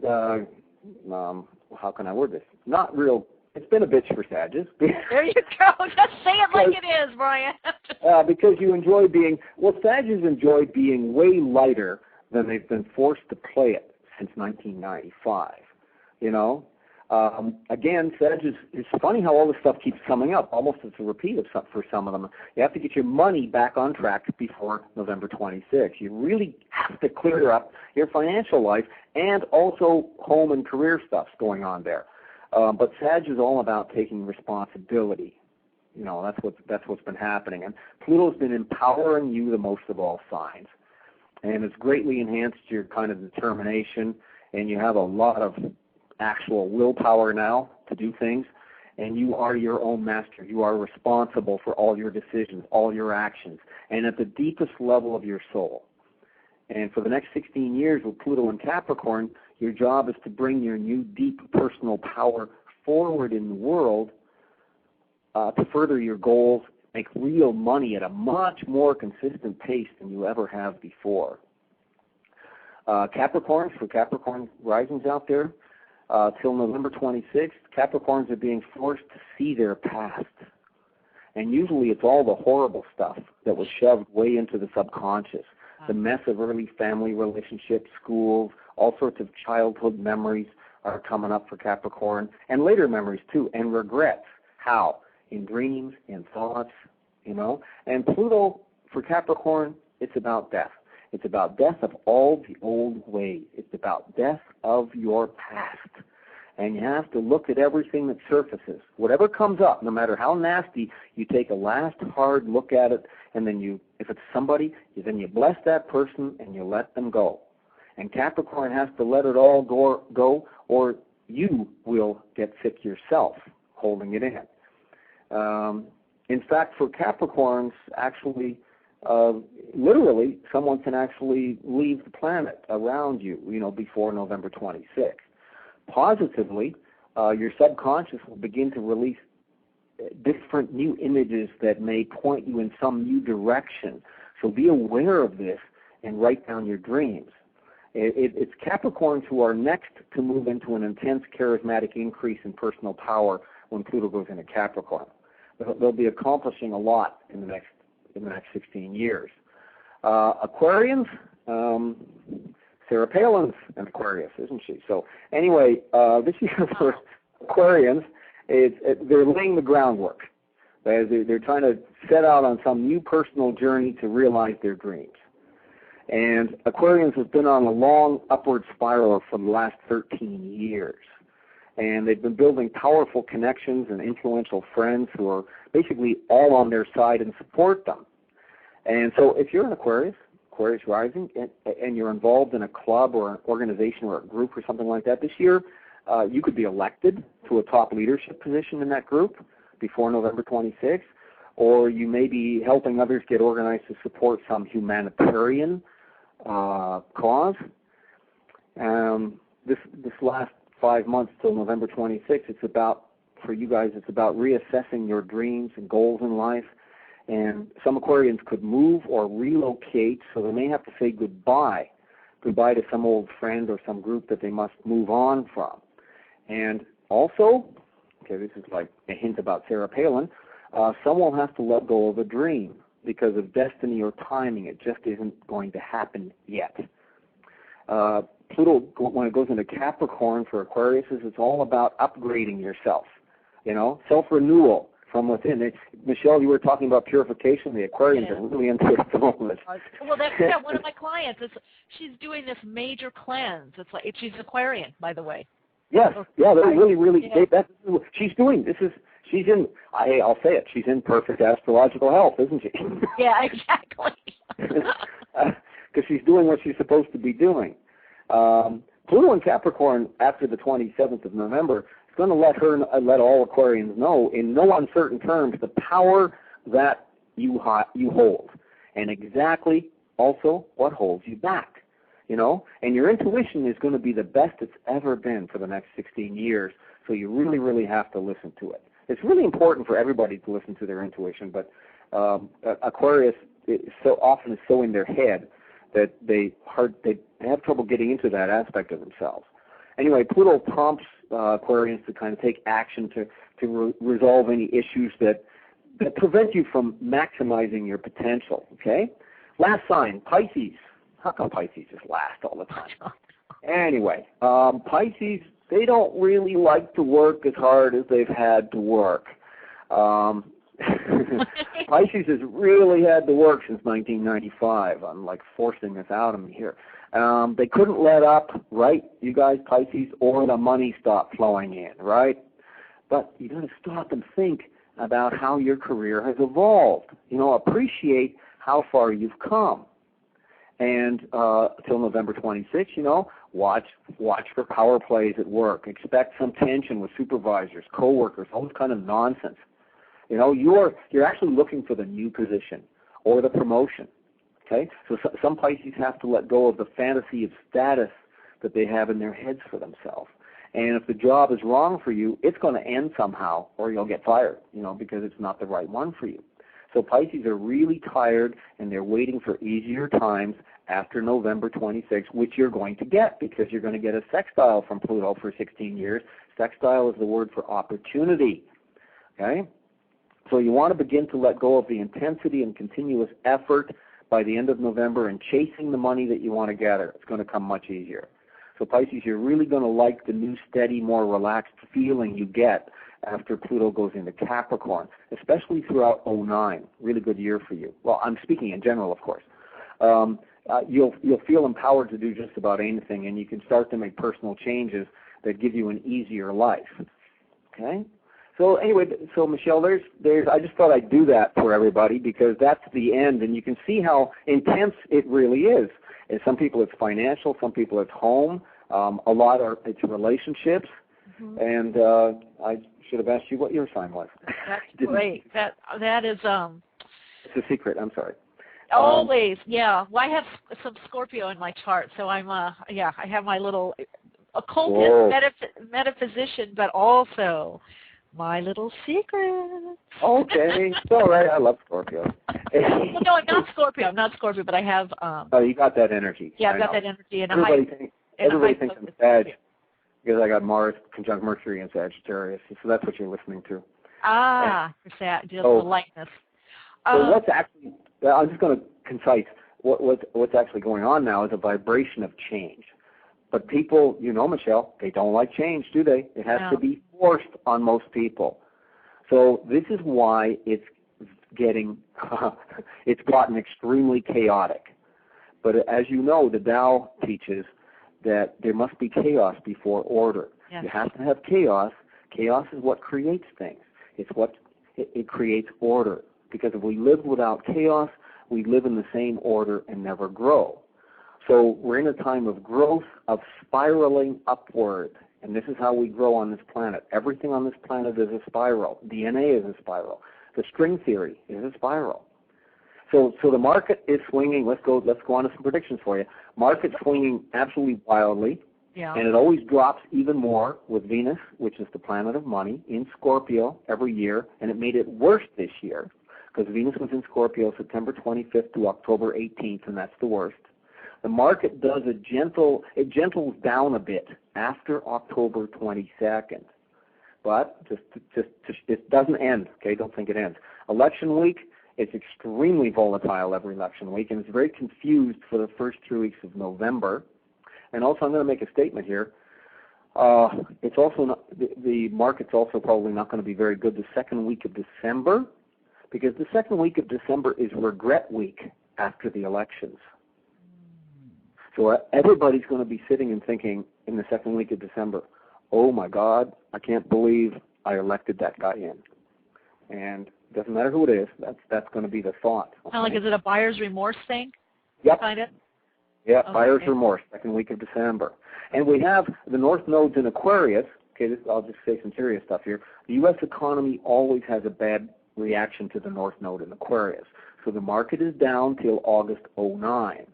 how can I word this? Not real. It's been a bitch for Sagittarius. There you go. Just say it like it is, Brian. Because you enjoy Sagittarius enjoy being way lighter than they've been forced to play it since 1995. Again, Sag is funny how all this stuff keeps coming up, almost as a repeat of for some of them. You have to get your money back on track before November 26th. You really have to clear up your financial life and also home and career stuff's going on there. But Sag is all about taking responsibility. You know, that's what's been happening. And Pluto's been empowering you the most of all signs. And it's greatly enhanced your kind of determination, and you have a lot of actual willpower now to do things, and you are your own master. You are responsible for all your decisions, all your actions, and at the deepest level of your soul. And for the next 16 years with Pluto in Capricorn, your job is to bring your new deep personal power forward in the world to further your goals, make real money at a much more consistent pace than you ever have before. Capricorns, for Capricorn risings out there, till November 26th, Capricorns are being forced to see their past. And usually it's all the horrible stuff that was shoved way into the subconscious. The mess of early family relationships, schools, all sorts of childhood memories are coming up for Capricorn, and later memories too, and regrets. How? In dreams, in thoughts, you know. And Pluto, for Capricorn, it's about death. It's about death of all the old ways. It's about death of your past. And you have to look at everything that surfaces. Whatever comes up, no matter how nasty, you take a last hard look at it, and then if it's somebody, then you bless that person and you let them go. And Capricorn has to let it all go, or you will get sick yourself holding it in. In fact, for Capricorns, actually, literally, someone can actually leave the planet around you, you know, before November 26th. Positively, your subconscious will begin to release different new images that may point you in some new direction. So be aware of this and write down your dreams. It's Capricorns who are next to move into an intense charismatic increase in personal power when Pluto goes into Capricorn. They'll be accomplishing a lot in the next 16 years. Aquarians, Sarah Palin's an Aquarius, isn't she? So anyway, this year for Aquarians, they're laying the groundwork. They're trying to set out on some new personal journey to realize their dreams. And Aquarians have been on a long upward spiral for the last 13 years. And they've been building powerful connections and influential friends who are basically all on their side and support them. And so if you're an Aquarius rising, and you're involved in a club or an organization or a group or something like that this year, you could be elected to a top leadership position in that group before November 26th, or you may be helping others get organized to support some humanitarian cause. This last 5 months till November 26th, for you guys, it's about reassessing your dreams and goals in life. And some Aquarians could move or relocate, so they may have to say goodbye to some old friend or some group that they must move on from. And also, okay, this is like a hint about Sarah Palin, some will have to let go of a dream because of destiny or timing. It just isn't going to happen yet. Pluto, when it goes into Capricorn for Aquarius, it's all about upgrading yourself, you know, self-renewal from within. Michele, you were talking about purification. The Aquarians are really into it at the moment. Well, that's one of my clients. She's doing this major cleanse. It's like she's Aquarian, by the way. Yes, yeah, they're really. She's doing. She's in. I'll say it. She's in perfect astrological health, isn't she? Yeah, exactly. Because she's doing what she's supposed to be doing. Pluto in Capricorn after the 27th of November is going to let all Aquarians know in no uncertain terms the power that you hold, and exactly also what holds you back. You know, and your intuition is going to be the best it's ever been for the next 16 years. So you really, really have to listen to it. It's really important for everybody to listen to their intuition, but Aquarius so often is so in their head that they have trouble getting into that aspect of themselves. Anyway, Pluto prompts Aquarians to kind of take action to resolve any issues that prevent you from maximizing your potential. Okay. Last sign, Pisces. How come Pisces just last all the time? Anyway, Pisces, they don't really like to work as hard as they've had to work. Pisces has really had to work since 1995. I'm like forcing this out of me here. They couldn't let up, right, you guys, Pisces, or the money stopped flowing in, right? But you got to stop and think about how your career has evolved. Appreciate how far you've come. And till November 26th, watch for power plays at work. Expect some tension with supervisors, coworkers, all this kind of nonsense. You're actually looking for the new position or the promotion. Okay, so some Pisces have to let go of the fantasy of status that they have in their heads for themselves. And if the job is wrong for you, it's going to end somehow, or you'll get fired, because it's not the right one for you. So Pisces are really tired, and they're waiting for easier times after November 26th, which you're going to get because you're going to get a sextile from Pluto for 16 years. Sextile is the word for opportunity. Okay? So you want to begin to let go of the intensity and continuous effort by the end of November and chasing the money that you want to gather. It's going to come much easier. So Pisces, you're really going to like the new, steady, more relaxed feeling you get after Pluto goes into Capricorn, especially throughout 2009. Really good year for you. Well, I'm speaking in general, of course. You'll feel empowered to do just about anything, and you can start to make personal changes that give you an easier life. Okay? So anyway, so Michele, there's. I just thought I'd do that for everybody because that's the end, and you can see how intense it really is. And some people it's financial, some people it's home, a lot are it's relationships, and I should have asked you what your sign was. That's great. That is. It's a secret. I'm sorry. Always, yeah. Well, I have some Scorpio in my chart, so I have my little occultist metaphysician, but also my little secret. Okay, it's all right. I love Scorpio. Well, no, I'm not Scorpio, but I have. Oh, you got that energy. Yeah, I've got that energy. And everybody thinks I'm Sag because I got Mars conjunct Mercury in Sagittarius, so that's what you're listening to. The lightness. So what's actually? I'm just going to concise. What's actually going on now is a vibration of change. But people, Michele, they don't like change, do they? It has to be forced on most people. So this is why it's gotten extremely chaotic. But as you know, the Tao teaches that there must be chaos before order. Yes. You have to have chaos. Chaos is what creates things. It creates order. Because if we live without chaos, we live in the same order and never grow. So we're in a time of growth, of spiraling upward. And this is how we grow on this planet. Everything on this planet is a spiral. DNA is a spiral. The string theory is a spiral. So the market is swinging. Let's go on to some predictions for you. Market swinging absolutely wildly. Yeah. And it always drops even more with Venus, which is the planet of money, in Scorpio every year. And it made it worse this year because Venus was in Scorpio September 25th to October 18th, and that's the worst. The market does it gentles down a bit after October 22nd, but it doesn't end. Okay, don't think it ends. Election week, it's extremely volatile every election week, and it's very confused for the first 3 weeks of November. And also, I'm going to make a statement here. It's also not, the market's also probably not going to be very good the second week of December, because the second week of December is regret week after the elections. So everybody's going to be sitting and thinking in the second week of December, oh my God, I can't believe I elected that guy in. And it doesn't matter who it is, that's going to be the thought. Okay? Kind of like, is it a buyer's remorse thing? Yep. Kind of? Yeah, buyer's remorse, second week of December. And we have the North Nodes in Aquarius. Okay, I'll just say some serious stuff here. The U.S. economy always has a bad reaction to the North Node in Aquarius. So the market is down till August 2009.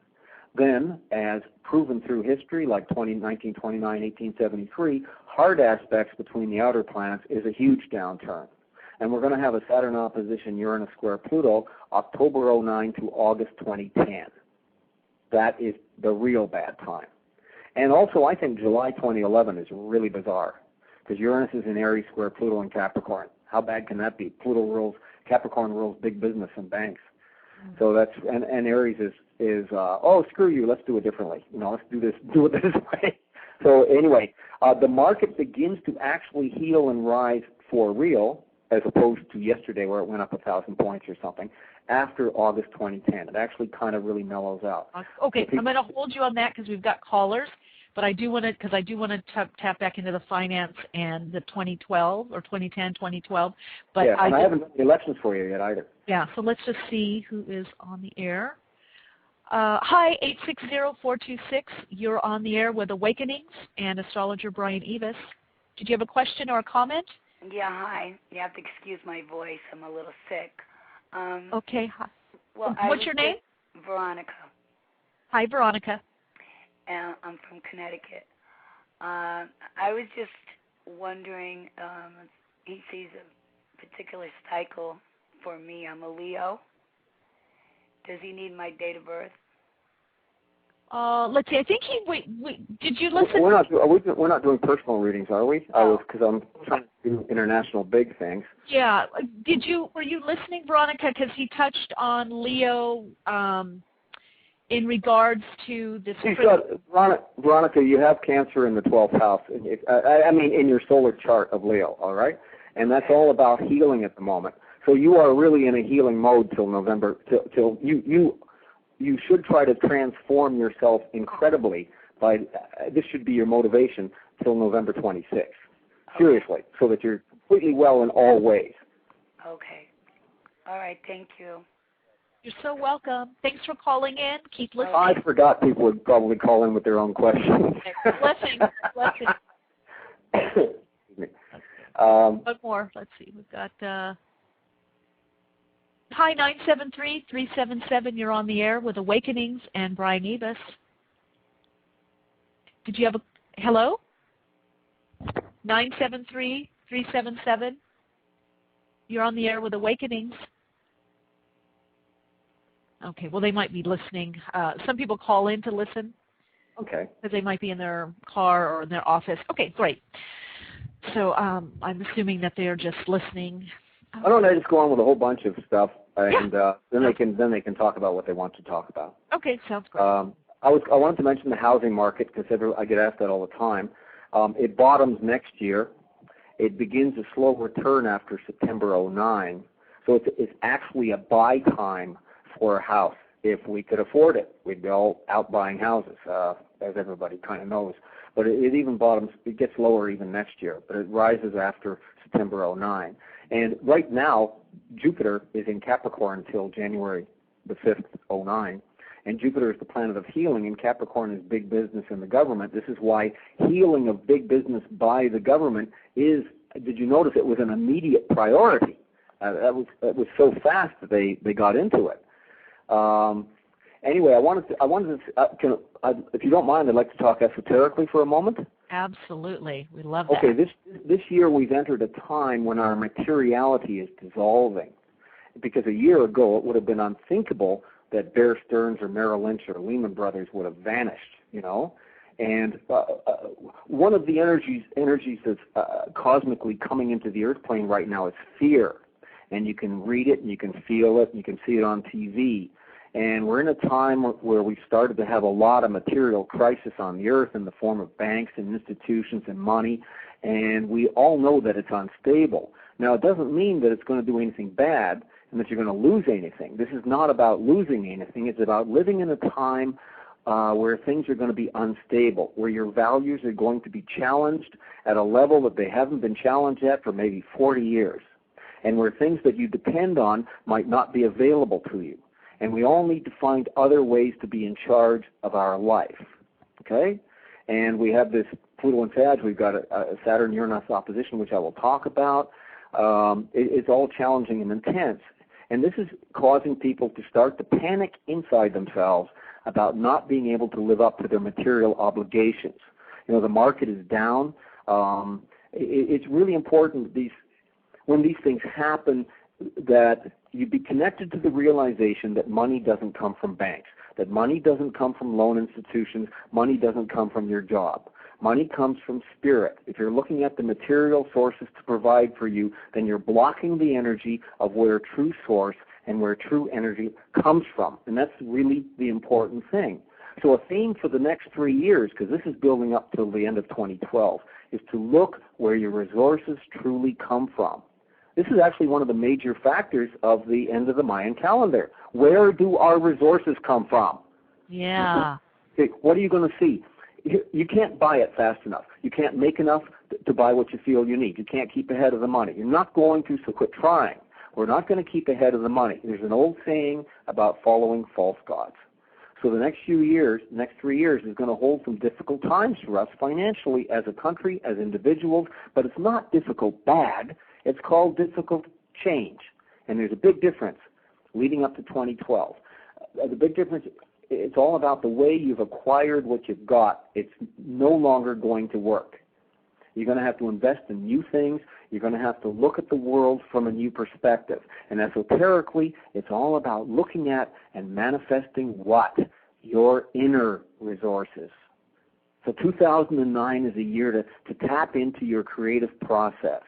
Then, as proven through history, like 1929, 1873, hard aspects between the outer planets is a huge downturn. And we're going to have a Saturn opposition Uranus square Pluto, October 2009 to August 2010. That is the real bad time. And also, I think July 2011 is really bizarre, because Uranus is in Aries square Pluto and Capricorn. How bad can that be? Capricorn rules big business and banks. So that's, and Aries is screw you, let's do it differently. Let's do it this way. So anyway, the market begins to actually heal and rise for real, as opposed to yesterday where it went up 1,000 points or something, after August 2010. It actually kind of really mellows out. Okay, I'm going to hold you on that because we've got callers, but I do want to tap back into the finance and the 2012 or 2010, 2012. But yeah, and I haven't done the elections for you yet either. Yeah, so let's just see who is on the air. Hi, 860-426. You're on the air with Awakenings and astrologer Brian Evis. Did you have a question or a comment? Yeah, hi. You have to excuse my voice. I'm a little sick. Okay. Hi. Well, what's your name? Veronica. Hi, Veronica. I'm from Connecticut. I was just wondering, he sees a particular cycle for me. I'm a Leo. Does he need my date of birth? Let's see. I think did you listen? We're not doing personal readings, are we? Oh. Because I'm trying to do international big things. Yeah. Were you listening, Veronica? Because he touched on Leo in regards to this. Veronica, you have Cancer in the 12th house. I mean, in your solar chart of Leo. All right, and that's all about healing at the moment. So you are really in a healing mode till November. Till you should try to transform yourself incredibly by, this should be your motivation till November 26th. Seriously, so that you're completely well in all ways. Okay. All right, thank you. You're so welcome. Thanks for calling in. Keep listening. I forgot people would probably call in with their own questions. Blessing. Excuse me. One more. Let's see. We've got... Hi, 973-377. You're on the air with Awakenings and Brian Evis. Did you have a... Hello? 973-377. You're on the air with Awakenings. Okay, well, they might be listening. Some people call in to listen. Okay. Because they might be in their car or in their office. Okay, great. So I'm assuming that they're just listening. Why don't I just go on with a whole bunch of stuff, and then they can talk about what they want to talk about. Okay, sounds great. I wanted to mention the housing market because I get asked that all the time. It bottoms next year. It begins a slow return after September 09. So it's actually a buy time for a house. If we could afford it, we'd be all out buying houses, as everybody kind of knows. But it even bottoms, it gets lower even next year, but it rises after September 09. And right now, Jupiter is in Capricorn until January the 5th, 09. And Jupiter is the planet of healing, and Capricorn is big business and the government. This is why healing of big business by the government is, did you notice it was an immediate priority? It was so fast that they got into it. Anyway, I wanted to if you don't mind, I'd like to talk esoterically for a moment. Absolutely. We love that. Okay, this year we've entered a time when our materiality is dissolving. Because a year ago it would have been unthinkable that Bear Stearns or Merrill Lynch or Lehman Brothers would have vanished, you know. And one of the energies that's cosmically coming into the earth plane right now is fear. And you can read it and you can feel it and you can see it on TV. And we're in a time where we've started to have a lot of material crisis on the earth in the form of banks and institutions and money, and we all know that it's unstable. Now, it doesn't mean that it's going to do anything bad and that you're going to lose anything. This is not about losing anything. It's about living in a time where things are going to be unstable, where your values are going to be challenged at a level that they haven't been challenged at for maybe 40 years, and where things that you depend on might not be available to you. And we all need to find other ways to be in charge of our life, okay? And we have this Pluto and Sag. We've got a Saturn-Uranus opposition, which I will talk about. It's all challenging and intense. And this is causing people to start to panic inside themselves about not being able to live up to their material obligations. You know, the market is down. It's really important when these things happen that you be connected to the realization that money doesn't come from banks, that money doesn't come from loan institutions, money doesn't come from your job. Money comes from spirit. If you're looking at the material sources to provide for you, then you're blocking the energy of where true source and where true energy comes from. And that's really the important thing. So a theme for the next 3 years, because this is building up till the end of 2012, is to look where your resources truly come from. This is actually one of the major factors of the end of the Mayan calendar. Where do our resources come from? Yeah. Okay, what are you going to see? You can't buy it fast enough. You can't make enough to buy what you feel you need. You can't keep ahead of the money. You're not going to, so quit trying. We're not going to keep ahead of the money. There's an old saying about following false gods. So the next 3 years is going to hold some difficult times for us financially as a country, as individuals, but it's not difficult bad. It's called difficult change. And there's a big difference leading up to 2012. The big difference, it's all about the way you've acquired what you've got. It's no longer going to work. You're going to have to invest in new things. You're going to have to look at the world from a new perspective. And esoterically, it's all about looking at and manifesting what? Your inner resources. So 2009 is a year to tap into your creative process.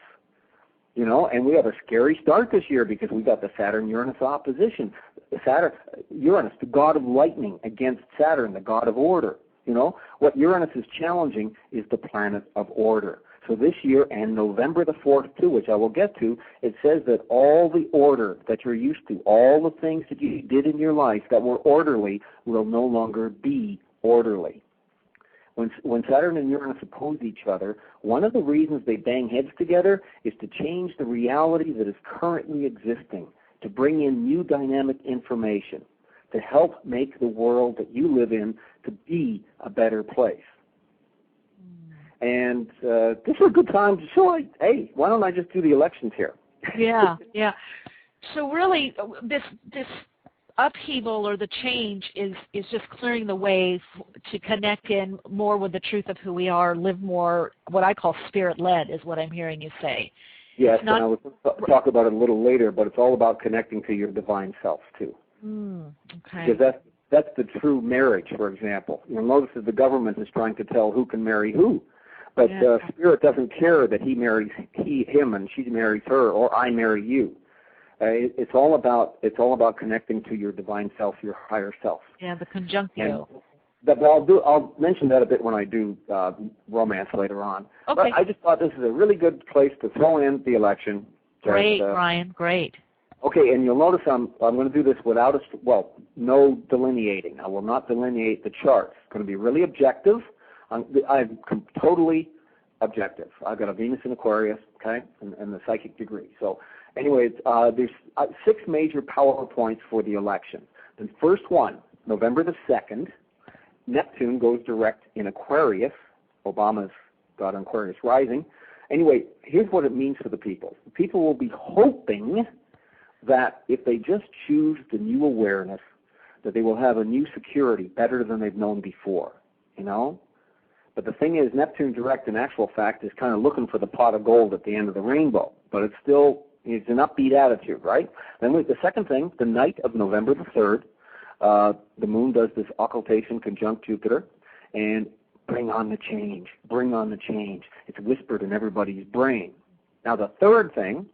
You know, and we have a scary start this year because we got the Saturn-Uranus opposition. Uranus, the god of lightning, against Saturn, the god of order. You know, what Uranus is challenging is the planet of order. So this year, and November the 4th too, which I will get to, it says that all the order that you're used to, all the things that you did in your life that were orderly will no longer be orderly. When Saturn and Uranus oppose each other, one of the reasons they bang heads together is to change the reality that is currently existing, to bring in new dynamic information, to help make the world that you live in to be a better place. And this is a good time to show, hey, why don't I just do the elections here? Yeah, yeah. So really, this upheaval or the change is just clearing the way to connect in more with the truth of who we are, live more what I call spirit-led is what I'm hearing you say. Yes, and I will talk about it a little later, but it's all about connecting to your divine self, too. Okay. Because that's the true marriage, for example. You'll notice that the government is trying to tell who can marry who. But Spirit doesn't care that he marries him and she marries her, or I marry you. It's all about connecting to your divine self, your higher self. Yeah, the conjunctio. I'll mention that a bit when I do romance later on. Okay. But I just thought this is a really good place to throw in the election. Great, Brian. Great. Okay, and you'll notice I'm going to do this without no delineating. I will not delineate the charts. It's going to be really objective. I'm totally objective. I've got a Venus in Aquarius, okay, and the psychic degree. So anyways, there's 6 major power points for the election. The first one, November the 2nd, Neptune goes direct in Aquarius. Obama's got an Aquarius rising. Anyway, here's what it means for the people. The people will be hoping that if they just choose the new awareness, that they will have a new security better than they've known before, you know? But the thing is, Neptune direct, in actual fact, is kind of looking for the pot of gold at the end of the rainbow. But it's an upbeat attitude, right? Then the second thing, the night of November the 3rd, the moon does this occultation conjunct Jupiter, and bring on the change, bring on the change. It's whispered in everybody's brain. Now the third thing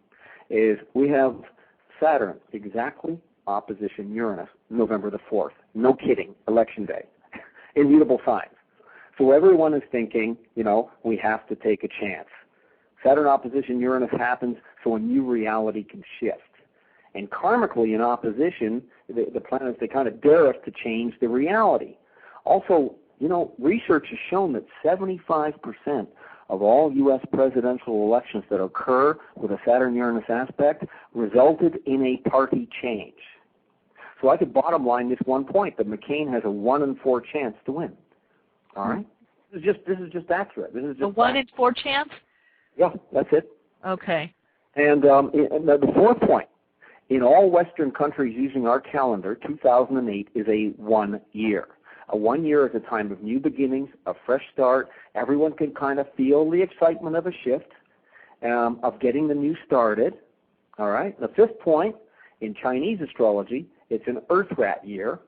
is we have Saturn exactly opposition Uranus, November the 4th. No kidding, election day. Immutable signs. So everyone is thinking, you know, we have to take a chance. Saturn opposition Uranus happens so a new reality can shift. And karmically in opposition, the planets, they kind of dare us to change the reality. Also, you know, research has shown that 75% of all U.S. presidential elections that occur with a Saturn-Uranus aspect resulted in a party change. So I could bottom line this one point, that McCain has a 1 in 4 chance to win. All right? This is just accurate. This is just a 1 in 4 chance? Yeah, that's it. Okay. And the fourth point, in all Western countries using our calendar, 2008 is a 1 year. A 1 year is a time of new beginnings, a fresh start. Everyone can kind of feel the excitement of a shift, of getting the new started. All right? The fifth point, in Chinese astrology, it's an Earth Rat year.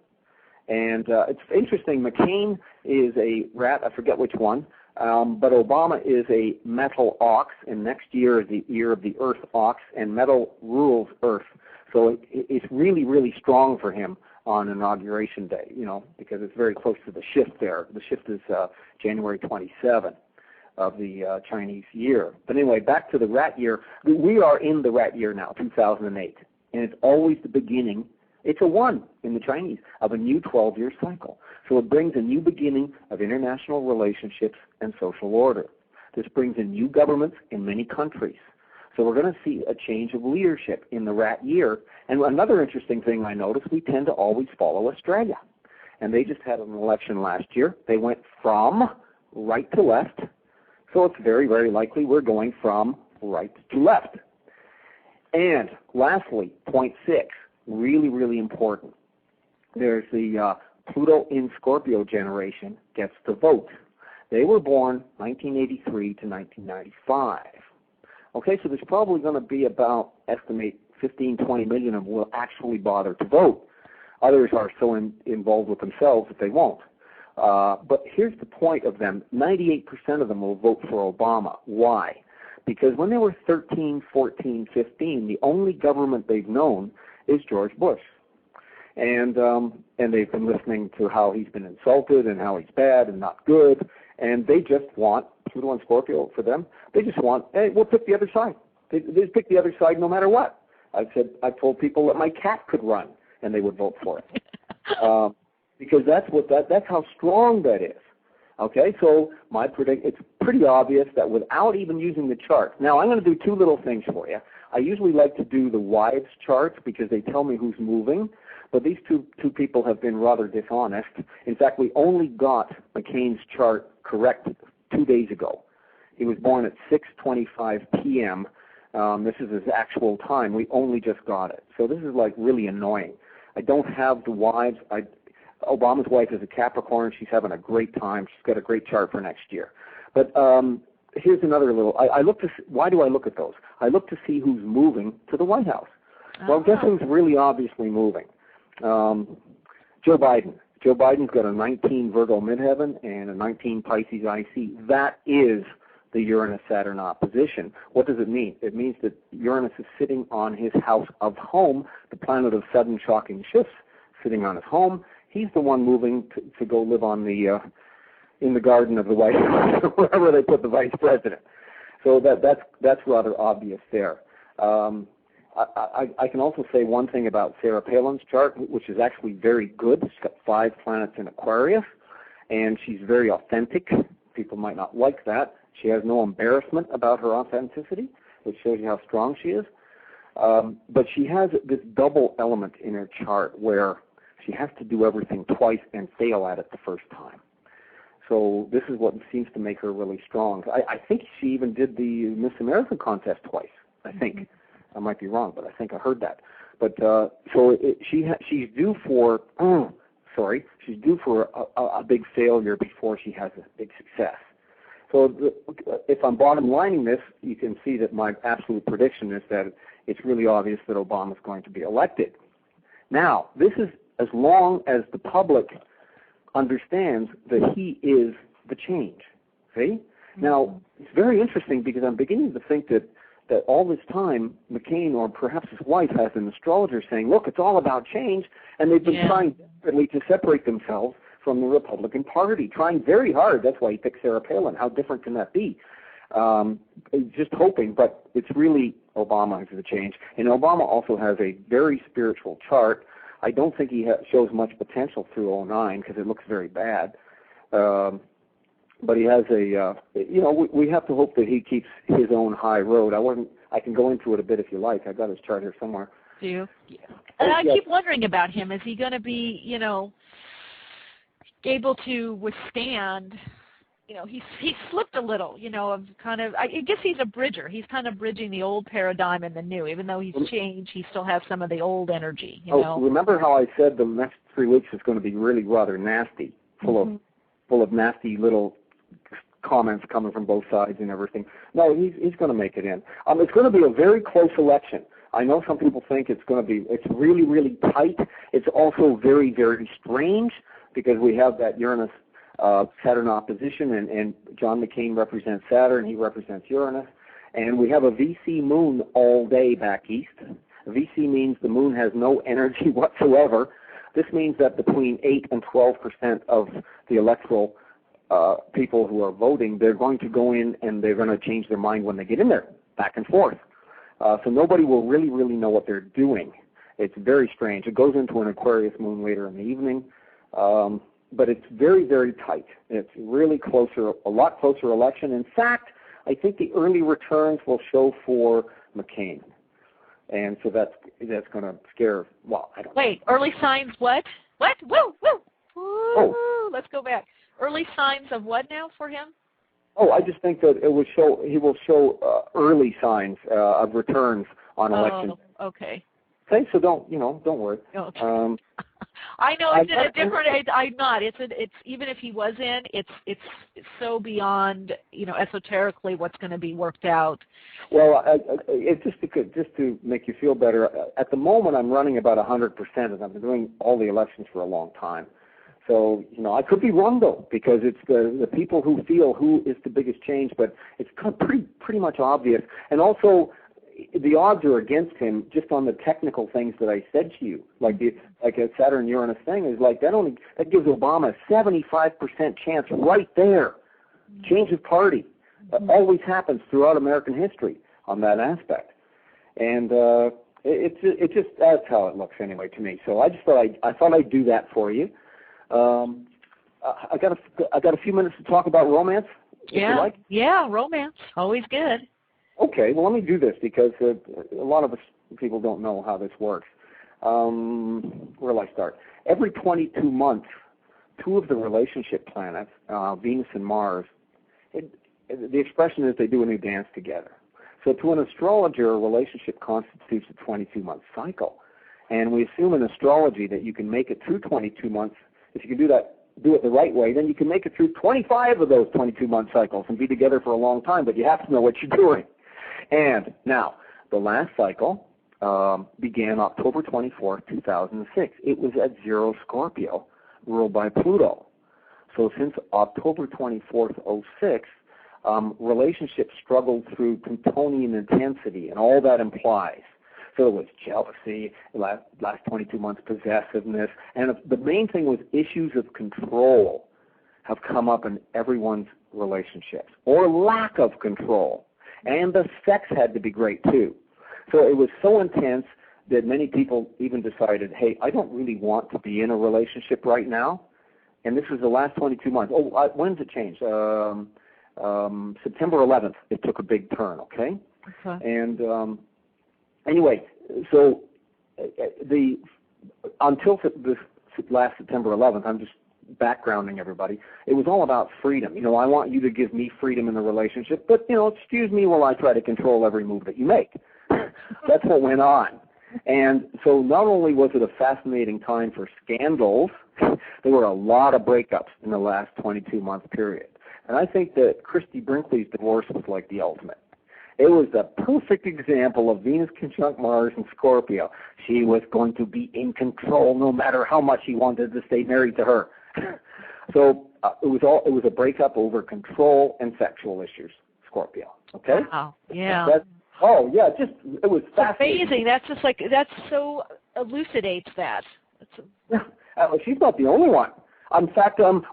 And it's interesting, McCain is a rat, I forget which one, but Obama is a metal ox, and next year is the year of the Earth ox, and metal rules Earth. So it's really, really strong for him on Inauguration Day, because it's very close to the shift there. The shift is January 27th of the Chinese year. But anyway, back to the rat year. We are in the rat year now, 2008, and it's always the beginning. It's a 1 in the Chinese of a new 12-year cycle. So it brings a new beginning of international relationships and social order. This brings in new governments in many countries. So we're going to see a change of leadership in the rat year. And another interesting thing I noticed, we tend to always follow Australia. And they just had an election last year. They went from right to left. So it's very, very likely we're going from right to left. And lastly, point 6, really, really important. There's the Pluto in Scorpio generation gets to vote. They were born 1983 to 1995. Okay, so there's probably going to be about, estimate, 15, 20 million of them will actually bother to vote. Others are so involved with themselves that they won't. But here's the point of them. 98% of them will vote for Obama. Why? Because when they were 13, 14, 15, the only government they've known is George Bush. And they've been listening to how he's been insulted and how he's bad and not good. And they just want, Pluto and Scorpio for them, they just want, hey, we'll pick the other side. They just pick the other side no matter what. I've told people that my cat could run, and they would vote for it. Because that's how strong that is. Okay, so it's pretty obvious that without even using the charts. Now, I'm going to do 2 little things for you. I usually like to do the wives charts because they tell me who's moving, but these two people have been rather dishonest. In fact, we only got McCain's chart correct 2 days ago. He was born at 6:25 p.m. This is his actual time. We only just got it. So this is like really annoying. I don't have the wives. Obama's wife is a Capricorn. She's having a great time. She's got a great chart for next year. But here's another little. Why do I look at those? I look to see who's moving to the White House. Well, guess who's really obviously moving? Joe Biden. Joe Biden's got a 19 Virgo midheaven and a 19 Pisces IC. That is the Uranus-Saturn opposition. What does it mean? It means that Uranus is sitting on his house of home, the planet of sudden shocking shifts, sitting on his home. He's the one moving to go live on in the garden of the White House, wherever they put the vice president. So that's rather obvious there. I can also say one thing about Sarah Palin's chart, which is actually very good. She's got 5 planets in Aquarius, and she's very authentic. People might not like that. She has no embarrassment about her authenticity, which shows you how strong she is. But she has this double element in her chart where she has to do everything twice and fail at it the first time. So this is what seems to make her really strong. I think she even did the Miss America contest twice, I think. Mm-hmm. I might be wrong, but I think I heard that. But she's due for she's due for a big failure before she has a big success. So if I'm bottom lining this, you can see that my absolute prediction is that it's really obvious that Obama's going to be elected. Now, this is as long as the public understands that he is the change. See? Mm-hmm. Now, it's very interesting because I'm beginning to think that all this time, McCain or perhaps his wife has an astrologer saying, look, it's all about change, and they've been trying desperately to separate themselves from the Republican Party, trying very hard. That's why he picked Sarah Palin. How different can that be? Just hoping, but it's really Obama is the change. And Obama also has a very spiritual chart. I don't think he shows much potential through 2009 because it looks very bad. But he has we have to hope that he keeps his own high road. I can go into it a bit if you like. I got his chart here somewhere. Do you? Yeah. And I keep wondering about him. Is he going to be, able to withstand, he's slipped a little, of kind of, I guess he's a bridger. He's kind of bridging the old paradigm and the new. Even though he's changed, he still has some of the old energy, Remember how I said the next 3 weeks is going to be really rather nasty, full of nasty little comments coming from both sides and everything. No, he's going to make it in. It's going to be a very close election. I know some people think it's really, really tight. It's also very, very strange because we have that Uranus Saturn opposition, and John McCain represents Saturn, he represents Uranus, and we have a VC moon all day back east. VC means the moon has no energy whatsoever. This means that between 8 and 12% of the electoral people who are voting, they're going to go in and they're going to change their mind when they get in there, back and forth. So nobody will really know what they're doing. It's very strange. It goes into an Aquarius moon later in the evening, but it's very tight. It's really closer, a lot closer election. In fact, I think the early returns will show for McCain. And so that's going to scare, well, I don't know. Wait, early signs what? What? Woo! Oh. Let's go back. Early signs of what now for him? Oh, I just think that he will show early signs of returns on election. Oh, okay. Okay, so don't worry. Okay. I know it's in a different. I'm not. It's even if he was in, it's so beyond esoterically what's going to be worked out. Well, it's just to make you feel better. At the moment, I'm running about 100%, and I've been doing all the elections for a long time. So I could be wrong though, because it's the people who feel who is the biggest change, but it's pretty much obvious, and also. The odds are against him just on the technical things that I said to you, like a Saturn-Uranus thing is like that gives Obama a 75% chance right there. Change of party always happens throughout American history on that aspect, and it just that's how it looks anyway to me. So I just thought I'd do that for you. I got a few minutes to talk about romance. Yeah, romance always good. Okay, well, let me do this because a lot of us people don't know how this works. Where will I start? Every 22 months, two of the relationship planets, Venus and Mars, the expression is they do a new dance together. So to an astrologer, a relationship constitutes a 22-month cycle. And we assume in astrology that you can make it through 22 months. If you can do it the right way, then you can make it through 25 of those 22-month cycles and be together for a long time, but you have to know what you're doing. And now, the last cycle began October 24, 2006. It was at 0 Scorpio, ruled by Pluto. So since October 24th, 2006, relationships struggled through Plutonian intensity and all that implies. So it was jealousy, last 22 months possessiveness, and the main thing was issues of control have come up in everyone's relationships, or lack of control. And the sex had to be great, too. So it was so intense that many people even decided, hey, I don't really want to be in a relationship right now. And this was the last 22 months. Oh, when did it change? September 11th, it took a big turn, okay? And anyway, so until this last September 11th, I'm just backgrounding everybody, it was all about freedom. I want you to give me freedom in the relationship, but, excuse me while I try to control every move that you make. That's what went on. And so not only was it a fascinating time for scandals, there were a lot of breakups in the last 22-month period. And I think that Christy Brinkley's divorce was like the ultimate. It was the perfect example of Venus conjunct Mars and Scorpio. She was going to be in control no matter how much he wanted to stay married to her. So it was a breakup over control and sexual issues, Scorpio. Okay? Wow. Yeah. It was fascinating. Amazing. That's just like that so elucidates that. She's not the only one. In fact, I'll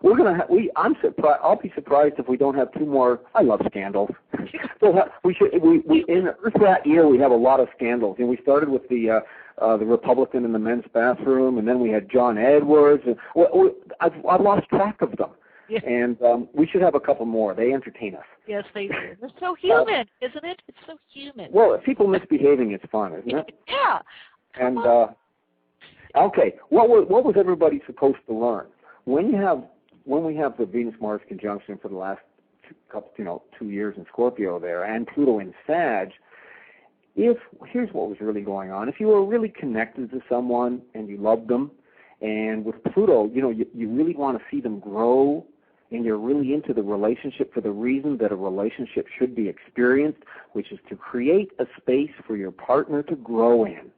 be surprised if we don't have two more. I love scandals. In Earth that year we have a lot of scandals. We started with the Republican in the men's bathroom, and then we had John Edwards. And, I've lost track of them. Yeah. And we should have a couple more. They entertain us. Yes, they do. They're so human, isn't it? It's so human. Well, if people misbehaving, it's fun, isn't it? Yeah. And okay, what was everybody supposed to learn? When we have the Venus-Mars conjunction for the last 2 years in Scorpio there, and Pluto in Sag, here's what was really going on. If you were really connected to someone and you loved them, and with Pluto, you really want to see them grow, and you're really into the relationship for the reason that a relationship should be experienced, which is to create a space for your partner to grow in,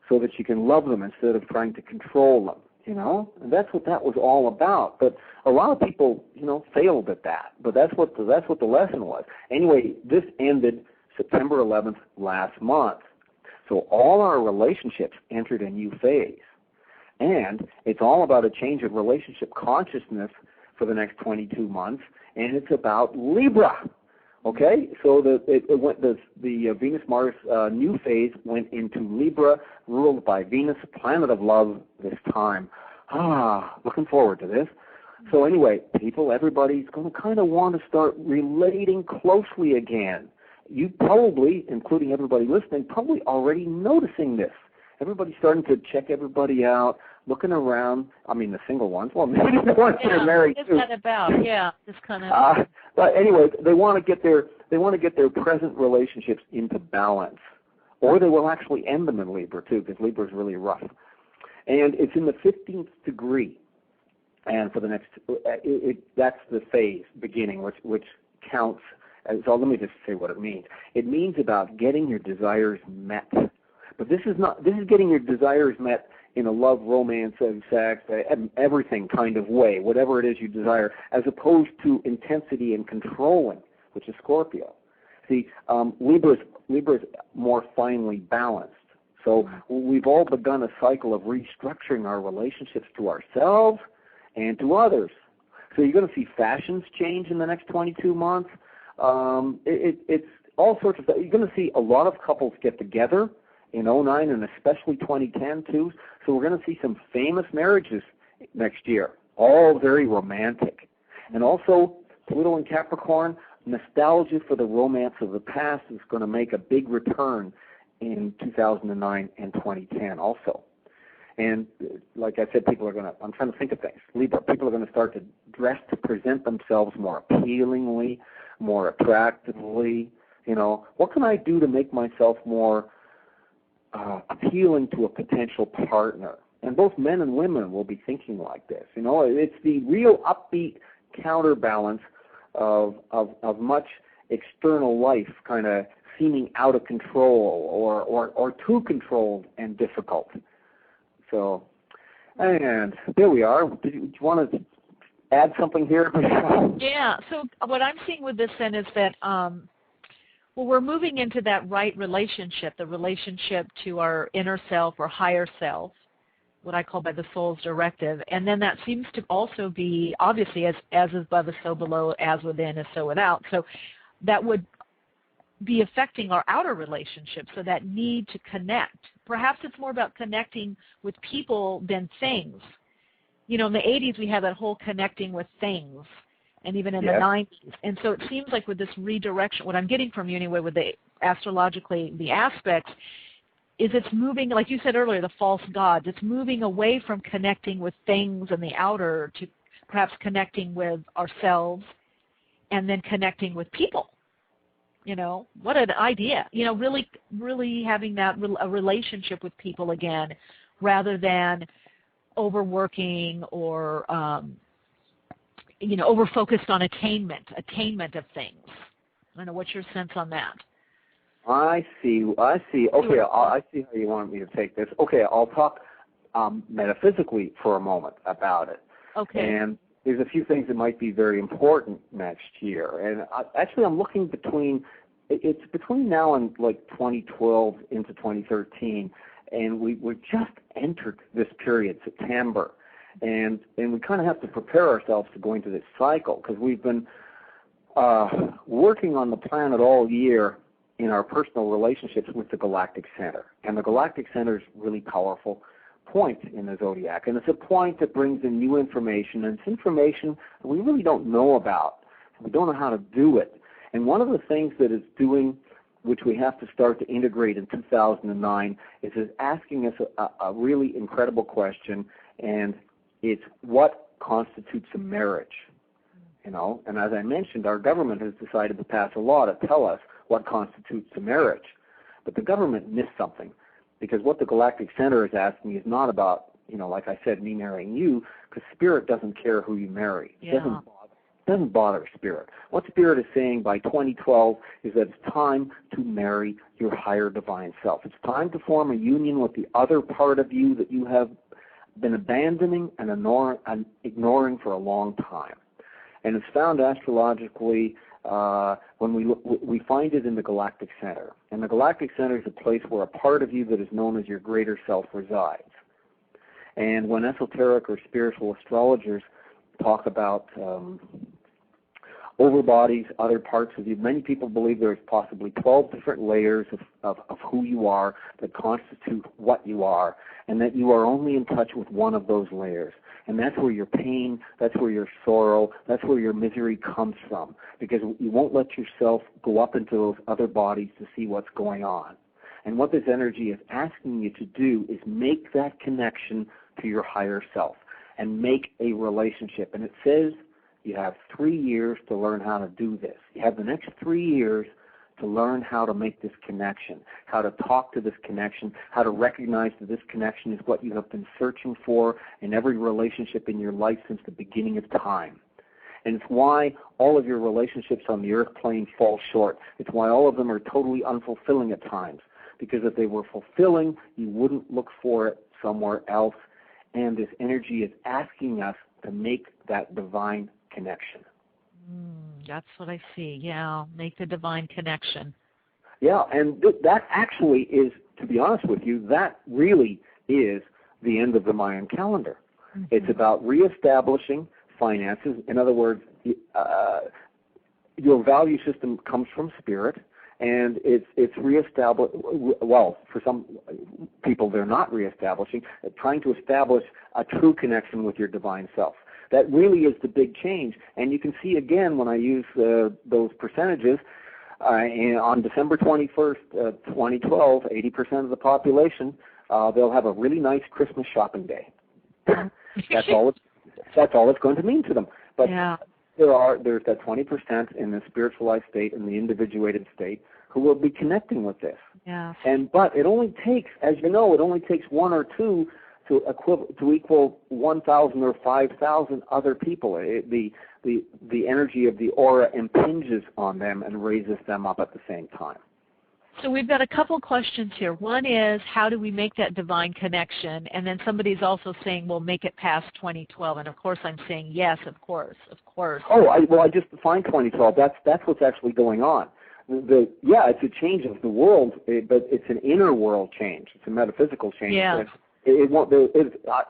so that you can love them instead of trying to control them. And that's what that was all about. But a lot of people, failed at that. But that's what the lesson was. Anyway, this ended September 11th last month. So all our relationships entered a new phase. And it's all about a change of relationship consciousness for the next 22 months, and it's about Libra. Okay, so the Venus-Mars new phase went into Libra, ruled by Venus, planet of love this time. Looking forward to this. So anyway, everybody's going to kind of want to start relating closely again. You probably, including everybody listening, probably already noticing this. Everybody's starting to check everybody out, looking around. I mean, the single ones. Well, maybe the ones that are married too. What's that about? Yeah, just kind of. But anyway, they want to get their present relationships into balance, or they will actually end them in Libra too, because Libra is really rough. And it's in the 15th degree, and for the next, that's the phase beginning, which counts. So let me just say what it means. It means about getting your desires met. But this is getting your desires met in a love, romance, and sex, everything kind of way, whatever it is you desire, as opposed to intensity and controlling, which is Scorpio. See, Libra's more finely balanced. So we've all begun a cycle of restructuring our relationships to ourselves and to others. So you're going to see fashions change in the next 22 months. It's all sorts of stuff. You're going to see a lot of couples get together in 2009 and especially 2010 too. So we're going to see some famous marriages next year, all very romantic. And also, Pluto and Capricorn, nostalgia for the romance of the past is going to make a big return in 2009 and 2010 also. And like I said, I'm trying to think of things. People are going to start to dress to present themselves more appealingly, more attractively. What can I do to make myself more appealing to a potential partner? And both men and women will be thinking like this. It's the real upbeat counterbalance of much external life kind of seeming out of control or too controlled and difficult. So, and there we are. Do you want to add something here? Yeah, so what I'm seeing with this then is that we're moving into that right relationship, the relationship to our inner self or higher self, what I call by the soul's directive. And then that seems to also be, obviously, as is above is so below, as within is so without. So that would be affecting our outer relationships, so that need to connect. Perhaps it's more about connecting with people than things. In the 80s, we had that whole connecting with things, and even in the 90s. And so it seems like with this redirection, what I'm getting from you anyway, with the astrologically, the aspects, is it's moving, like you said earlier, the false gods. It's moving away from connecting with things in the outer to perhaps connecting with ourselves and then connecting with people. What an idea. Really having that a relationship with people again, rather than overworking or over-focused on attainment of things. I don't know, what's your sense on that? I see. Okay, I see how you want me to take this. Okay, I'll talk metaphysically for a moment about it. Okay. And there's a few things that might be very important next year. And I'm looking between now and like 2012 into 2013, and we're just entered this period, September. And we kind of have to prepare ourselves to go into this cycle, because we've been working on the planet all year in our personal relationships with the galactic center. And the galactic center is a really powerful point in the zodiac. And it's a point that brings in new information, and it's information that we really don't know about. We don't know how to do it. And one of the things that it's doing, which we have to start to integrate in 2009, is asking us a really incredible question, and it's what constitutes a marriage. And as I mentioned, our government has decided to pass a law to tell us what constitutes a marriage. But the government missed something, because what the Galactic Center is asking is not about, like I said, me marrying you, because Spirit doesn't care who you marry. It doesn't bother Spirit. What Spirit is saying by 2012 is that it's time to marry your higher divine self. It's time to form a union with the other part of you that you have been abandoning and ignoring for a long time. And it's found astrologically when we find it in the Galactic Center. And the Galactic Center is a place where a part of you that is known as your greater self resides. And when esoteric or spiritual astrologers talk about overbodies, other parts of you, many people believe there's possibly 12 different layers of who you are that constitute what you are, and that you are only in touch with one of those layers. And that's where your pain, that's where your sorrow, that's where your misery comes from, because you won't let yourself go up into those other bodies to see what's going on. And what this energy is asking you to do is make that connection to your higher self and make a relationship. And it says you have 3 years to learn how to do this. You have the next 3 years to learn how to make this connection, how to talk to this connection, how to recognize that this connection is what you have been searching for in every relationship in your life since the beginning of time. And it's why all of your relationships on the earth plane fall short. It's why all of them are totally unfulfilling at times. Because if they were fulfilling, you wouldn't look for it somewhere else. And this energy is asking us to make that divine connection. That's what I see. Yeah, make the divine connection. Yeah, and that actually is, to be honest with you, that really is the end of the Mayan calendar. Mm-hmm. It's about reestablishing finances. In other words, your value system comes from spirit, and it's reestablished. Well, for some people, they're not reestablishing. They're trying to establish a true connection with your divine self. That really is the big change. And you can see again when I use those percentages, on December 21st, 2012, 80% of the population, they'll have a really nice Christmas shopping day. That's all it's going to mean to them. But yeah. There's that 20% in the spiritualized state and the individuated state who will be connecting with this. Yeah. But it only takes, as you know, one or two to equal 1,000 or 5,000 other people. The energy of the aura impinges on them and raises them up at the same time. So we've got a couple questions here. One is, how do we make that divine connection? And then somebody's also saying, well, make it past 2012. And of course I'm saying, yes, of course. Oh, I just defined 2012. That's what's actually going on. It's a change of the world, but it's an inner world change. It's a metaphysical change. Yeah.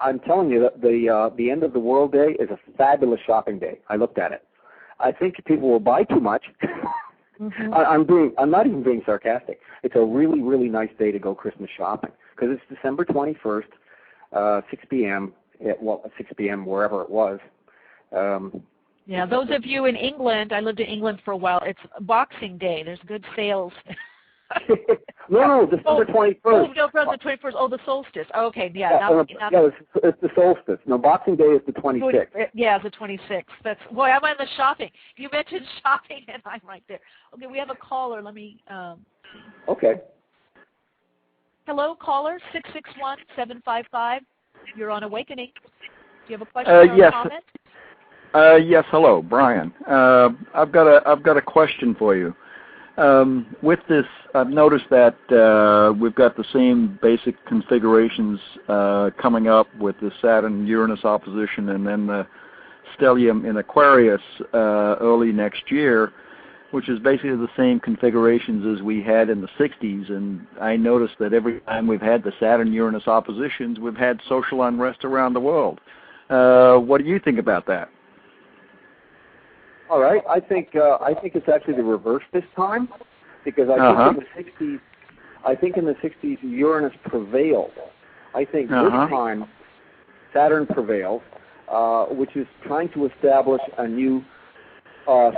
I'm telling you that the end of the world day is a fabulous shopping day. I looked at it. I think people will buy too much. Mm-hmm. I'm not even being sarcastic. It's a really, really nice day to go Christmas shopping because it's December 21st, 6 p.m. 6 p.m. wherever it was. Those of you in England, I lived in England for a while. It's Boxing Day. There's good sales. No, December 21st. Oh, no, the 21st. Oh, the solstice. Okay, it's the solstice. No, Boxing Day is the 26th. Yeah, it's the 26th. Boy, I'm on the shopping. You mentioned shopping, and I'm right there. Okay, we have a caller. Let me. Okay. Hello, caller, 661-755. You're on Awakening. Do you have a question or a comment? Yes. Hello, Brian. I've got a question for you. With this, I've noticed that we've got the same basic configurations coming up with the Saturn-Uranus opposition and then the stellium in Aquarius early next year, which is basically the same configurations as we had in the 60s. And I noticed that every time we've had the Saturn-Uranus oppositions, we've had social unrest around the world. What do you think about that? All right, I think it's actually the reverse this time, because I think in the 60s Uranus prevailed. I think this time Saturn prevails, which is trying to establish a new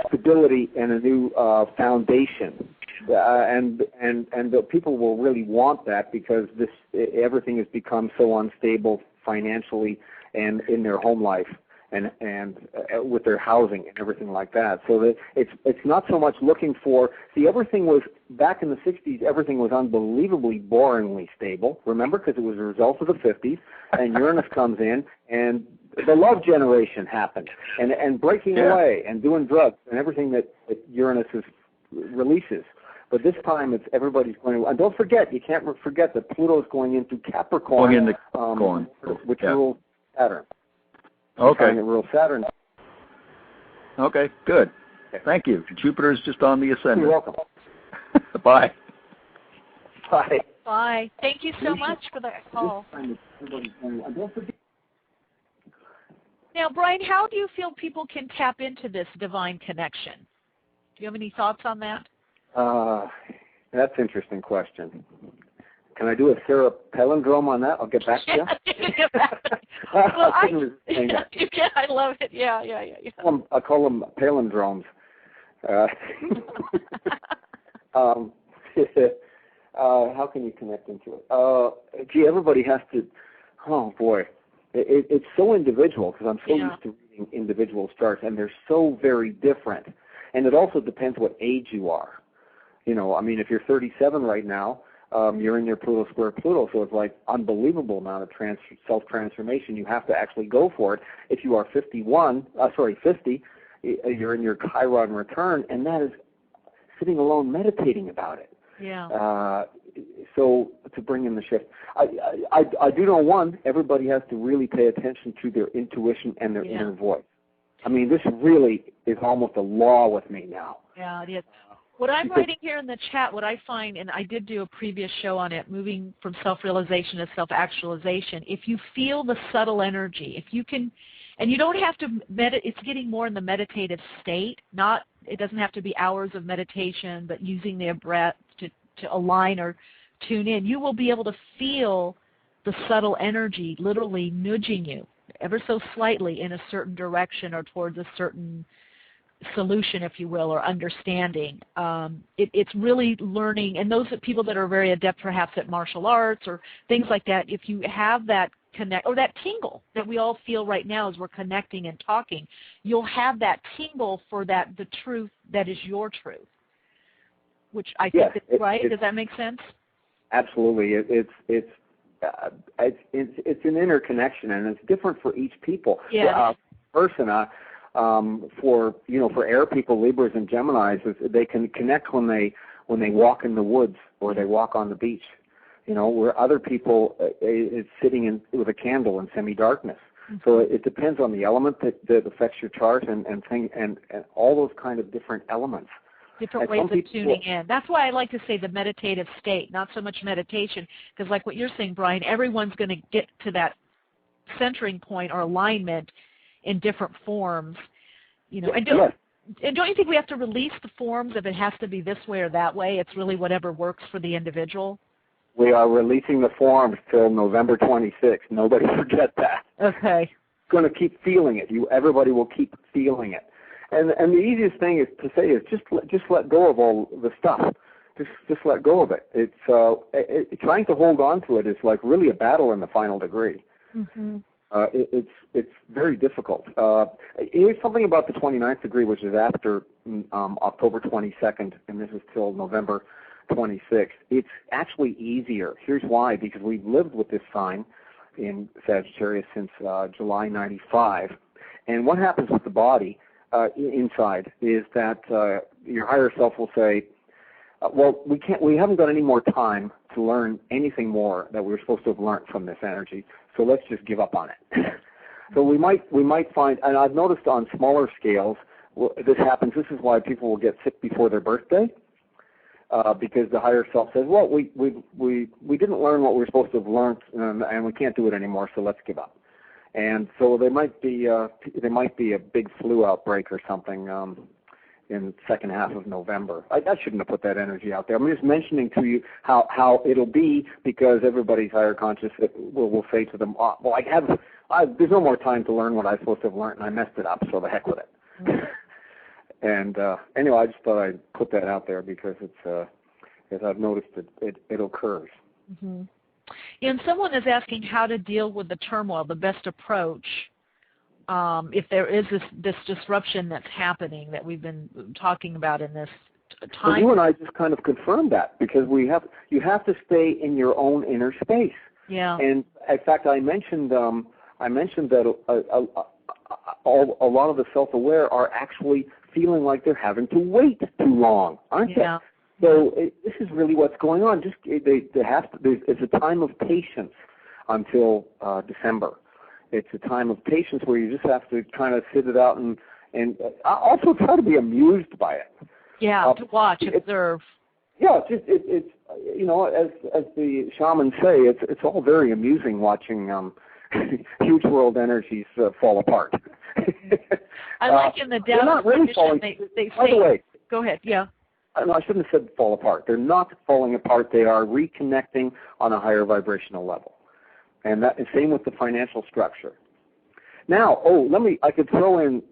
stability and a new foundation, and the people will really want that because everything has become so unstable financially and in their home life. And with their housing and everything like that. So that it's not so much looking for, everything was, back in the 60s, everything was unbelievably boringly stable, remember, because it was a result of the 50s, and Uranus comes in, and the love generation happened, and breaking away, and doing drugs, and everything that Uranus releases. But this time, everybody's going to, and don't forget, you can't forget that Pluto's going into Capricorn, which rules Saturn. Okay. Real Saturn. Okay, good. Thank you. Jupiter's just on the ascendant. You're welcome. Bye. Bye. Bye. Thank you so much for that call. Now, Brian, how do you feel people can tap into this divine connection? Do you have any thoughts on that? That's an interesting question. Can I do a Sarah palindrome on that? I'll get back to you. Well, I love it. Yeah. I call them palindromes. How can you connect into it? Everybody has to. Oh boy, it's so individual because I'm so used to reading individual charts, and they're so very different. And it also depends what age you are. You know, I mean, if you're 37 right now, you're in your Pluto square Pluto, so it's like unbelievable amount of self-transformation. You have to actually go for it. If you are 50, you're in your Chiron return, and that is sitting alone meditating about it. Yeah. So to bring in the shift, I do know one, everybody has to really pay attention to their intuition and their inner voice. I mean, this really is almost a law with me now. Yeah, it is. What I'm writing here in the chat, what I find, and I did do a previous show on it, moving from self-realization to self-actualization, if you feel the subtle energy, if you can, and you don't have to, it's getting more in the meditative state, it doesn't have to be hours of meditation, but using their breath to align or tune in, you will be able to feel the subtle energy literally nudging you ever so slightly in a certain direction or towards a certain solution, if you will, or understanding. It's really learning, and those people that are very adept perhaps at martial arts or things like that, if you have that connect, or that tingle that we all feel right now as we're connecting and talking, you'll have that tingle for the truth that is your truth, which I think is right. Does that make sense? Absolutely. It's an interconnection, and it's different for each people. Yeah. For air people, Libras and Geminis, they can connect when they walk in the woods or they walk on the beach. You know, where other people is sitting with a candle in semi-darkness. Mm-hmm. So it depends on the element that affects your chart and all those kind of different elements. Different ways of tuning in. That's why I like to say the meditative state, not so much meditation, because like what you're saying, Brian, everyone's going to get to that centering point or alignment in different forms, you know. And don't you think we have to release the forms if it has to be this way or that way? It's really whatever works for the individual. We are releasing the forms till November 26th. Nobody forget that. Okay. Going to keep feeling it. Everybody will keep feeling it. And the easiest thing is to say is just let go of all the stuff. Just let go of it. It's trying to hold on to it is like really a battle in the final degree. Mm-hmm. It's very difficult. Here's something about the 29th degree, which is after October 22nd, and this is till November 26th. It's actually easier. Here's why: because we've lived with this sign in Sagittarius since July '95, and what happens with the body inside is that your higher self will say, well, we haven't got any more time to learn anything more that we were supposed to have learned from this energy, so let's just give up on it. So we might find, and I've noticed on smaller scales, this happens. This is why people will get sick before their birthday, because the higher self says, well, we didn't learn what we were supposed to have learned, and we can't do it anymore, so let's give up. And so there might be a big flu outbreak or something in the second half of November. I shouldn't have put that energy out there. I'm just mentioning to you how it'll be, because everybody's higher conscious will say to them, oh, well, there's no more time to learn what I was supposed to have learned, and I messed it up, so the heck with it. Mm-hmm. And anyway, I just thought I'd put that out there because as I've noticed it occurs. Mm-hmm. And someone is asking how to deal with the turmoil, the best approach, if there is this disruption that's happening that we've been talking about in this time. Well, you and I just kind of confirmed that, because you have to stay in your own inner space. Yeah. And in fact, I mentioned that a lot of the self-aware are actually feeling like they're having to wait too long, aren't they? So this is really what's going on. It's a time of patience until December. It's a time of patience where you just have to kind of sit it out and also try to be amused by it. Yeah, to watch, observe. Yeah, it's you know, as the shamans say, it's all very amusing watching huge world energies fall apart. I like in the they're not really falling. they by say, the way, go ahead, yeah. No, I shouldn't have said fall apart. They're not falling apart. They are reconnecting on a higher vibrational level. And that is same with the financial structure. Now, I could throw in...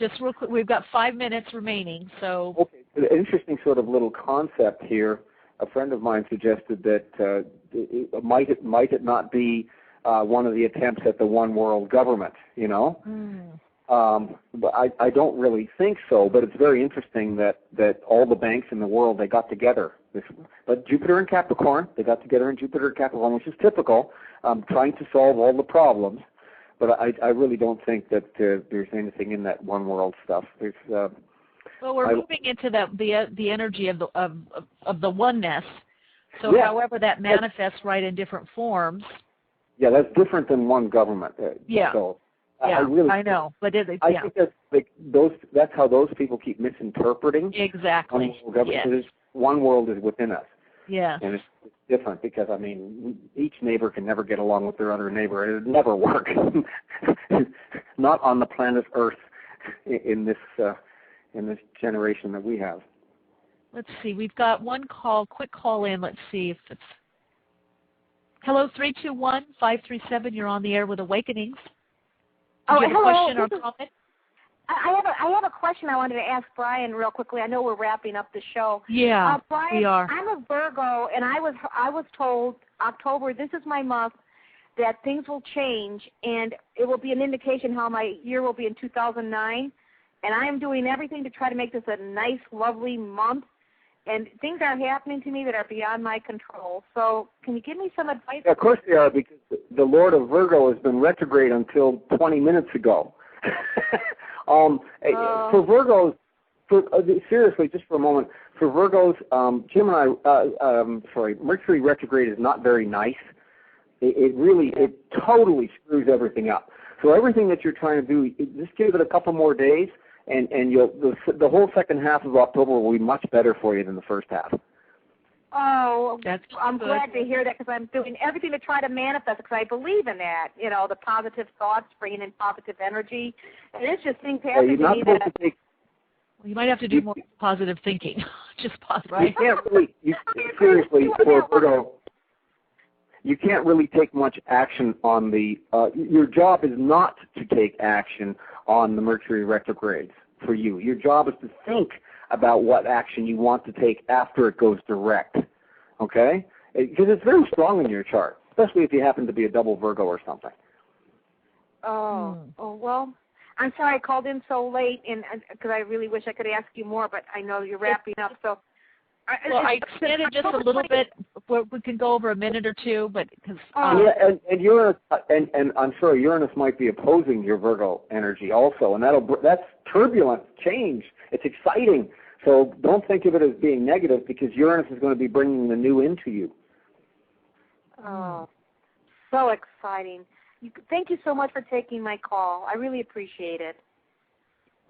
Just real quick, we've got 5 minutes remaining, so... Okay, an interesting sort of little concept here. A friend of mine suggested that might it not be one of the attempts at the one world government, you know? But I don't really think so, but it's very interesting that all the banks in the world, they got together. But Jupiter and Capricorn, they got together in Jupiter and Capricorn, which is typical, trying to solve all the problems. But I really don't think that there's anything in that one world stuff. There's well, we're moving into the energy of the oneness. So however that manifests right in different forms. Yeah, that's different than one government. So I know, but I think that's how those people keep misinterpreting. Exactly. One world is within us. Yeah. And it's different because, I mean, each neighbor can never get along with their other neighbor. It would never work. Not on the planet Earth in this generation that we have. Let's see. We've got one call, quick call in. Let's see if it's... Hello, 321-537. You're on the air with Awakenings. Do you have a question or comment? I have a question I wanted to ask Brian real quickly. I know we're wrapping up the show. Yeah, Brian, we are. I'm a Virgo, and I was told October, this is my month, that things will change, and it will be an indication how my year will be in 2009. And I am doing everything to try to make this a nice, lovely month. And things are happening to me that are beyond my control. So can you give me some advice? Yeah, of course they are, because the Lord of Virgo has been retrograde until 20 minutes ago. For Virgos, seriously, just for a moment, for Virgos, Jim and Mercury retrograde is not very nice. It totally screws everything up. So everything that you're trying to do, just give it a couple more days, and the whole second half of October will be much better for you than the first half. Oh, I'm good. glad to hear that, because I'm doing everything to try to manifest, because I believe in that, the positive thoughts, bringing in positive energy. And it's just things happening to me that... You might have to do more positive thinking. Just positive. Right? You can't really, seriously, for Virgo, you can't really take much action on your job is not to take action on the Mercury retrogrades for you. Your job is to think about what action you want to take after it goes direct, okay? Because it's very strong in your chart, especially if you happen to be a double Virgo or something. Well, I'm sorry I called in so late, because I really wish I could ask you more, but I know you're wrapping up, so... Well, I extended just a little bit. We can go over a minute or two, but because and Uranus, and I'm sorry, Uranus might be opposing your Virgo energy also, and that's turbulent change. It's exciting, so don't think of it as being negative, because Uranus is going to be bringing the new into you. Oh, so exciting! Thank you so much for taking my call. I really appreciate it.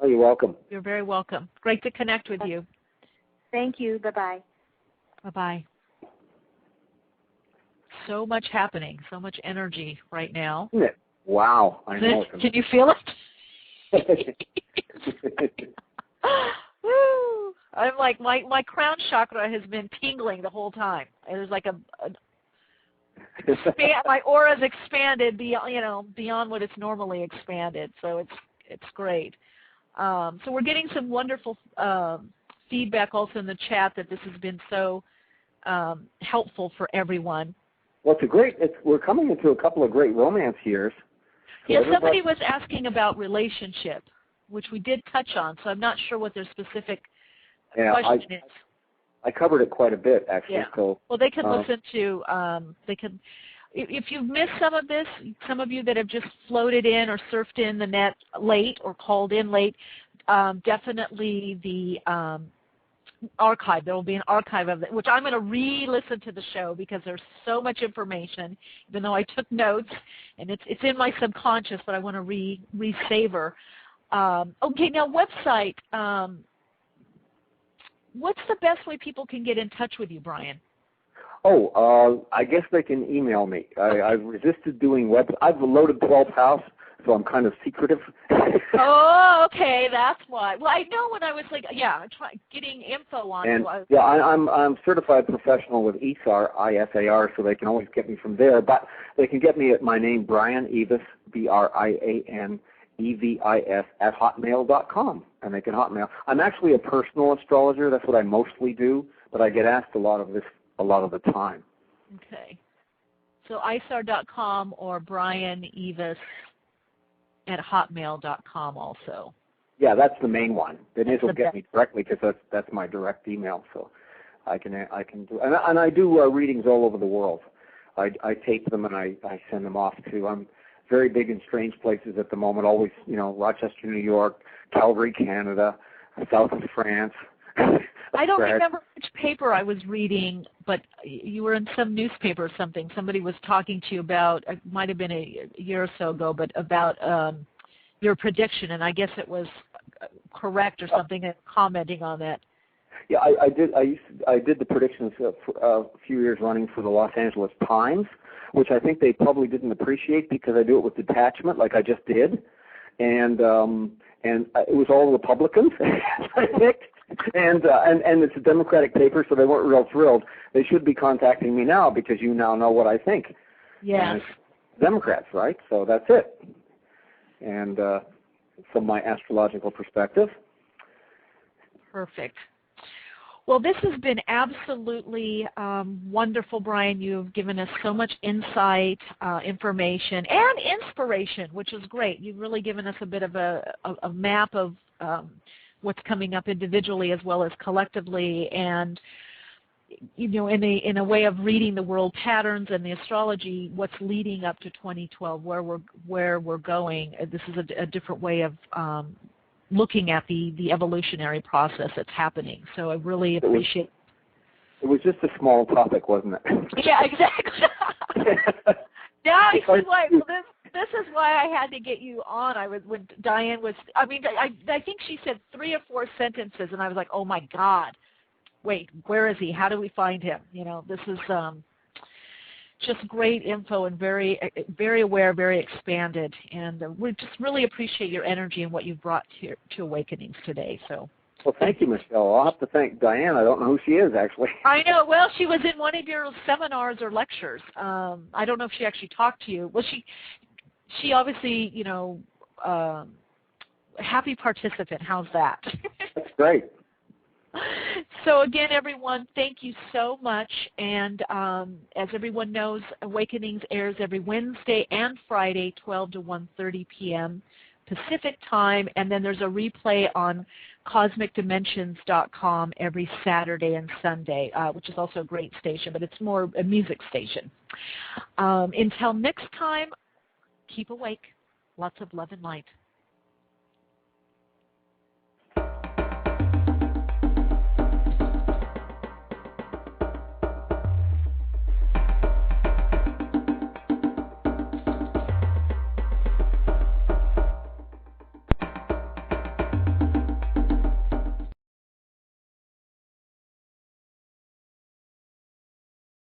Oh, you're welcome. You're very welcome. Great to connect with you. Thank you. Bye-bye. Bye-bye. So much happening, so much energy right now. Isn't it? Wow. I know. Can you feel it? Woo! I'm like, my crown chakra has been tingling the whole time. There's like my aura's expanded beyond what it's normally expanded. So it's great. So we're getting some wonderful feedback also in the chat that this has been so helpful for everyone. Well, we're coming into a couple of great romance years. So yeah, somebody was asking about relationship, which we did touch on, so I'm not sure what their specific question is. I covered it quite a bit, actually. Yeah. So, well, they can listen to, if you've missed some of this, some of you that have just floated in or surfed in the net late or called in late, definitely the archive. There will be an archive of it, which I'm going to re-listen to the show because there's so much information, even though I took notes, and it's in my subconscious, but I want to re-savor. Okay, now website. What's the best way people can get in touch with you, Brian? I guess they can email me. I've resisted doing I've loaded 12th house so I'm kind of secretive. Oh, okay, that's why. Well, I know when I was like, getting info on and you. yeah, I'm certified professional with Isar, ISAR, so they can always get me from there. But they can get me at my name, Brian Evis, BrianEvis @hotmail.com, and they can hotmail. I'm actually a personal astrologer. That's what I mostly do, but I get asked a lot of the time. Okay. So isar.com or brianevis @hotmail.com also. Yeah, that's the main one. Denise will get me directly because that's my direct email, so I can do. And I do readings all over the world. I tape them and I send them off to. I'm very big in strange places at the moment. Always, Rochester, New York, Calgary, Canada, south of France. I don't remember which paper I was reading, but you were in some newspaper or something. Somebody was talking to you about, it might have been a year or so ago, but about your prediction, and I guess it was correct or something, and commenting on that. Yeah, I did the predictions a few years running for the Los Angeles Times, which I think they probably didn't appreciate because I do it with detachment, like I just did, and it was all Republicans I picked. And it's a Democratic paper, so they weren't real thrilled. They should be contacting me now because you now know what I think. Yes. Democrats, right? So that's it. And from my astrological perspective. Perfect. Well, this has been absolutely wonderful, Brian. You've given us so much insight, information, and inspiration, which is great. You've really given us a bit of a map of what's coming up individually as well as collectively, and in a way of reading the world patterns and the astrology, what's leading up to 2012, where we're going. This is a different way of looking at the evolutionary process that's happening. So I really appreciate. It was just a small topic, wasn't it? Yeah, exactly. Now I see why. Well, this is why I had to get you on. When Diane was. I mean, I think she said 3 or 4 sentences, and I was like, oh my God, wait, where is he? How do we find him? This is just great info and very, very aware, very expanded, and we just really appreciate your energy and what you've brought to Awakenings today. So. Well, thank you, Michelle. I'll have to thank Diane. I don't know who she is, actually. I know. Well, she was in one of your seminars or lectures. I don't know if she actually talked to you. Well, she obviously, happy participant. How's that? That's great. So again, everyone, thank you so much. And as everyone knows, Awakenings airs every Wednesday and Friday, 12 to 1:30 p.m. Pacific time, and then there's a replay on cosmicdimensions.com every Saturday and Sunday, which is also a great station, but it's more a music station. Until next time, keep awake. Lots of love and light.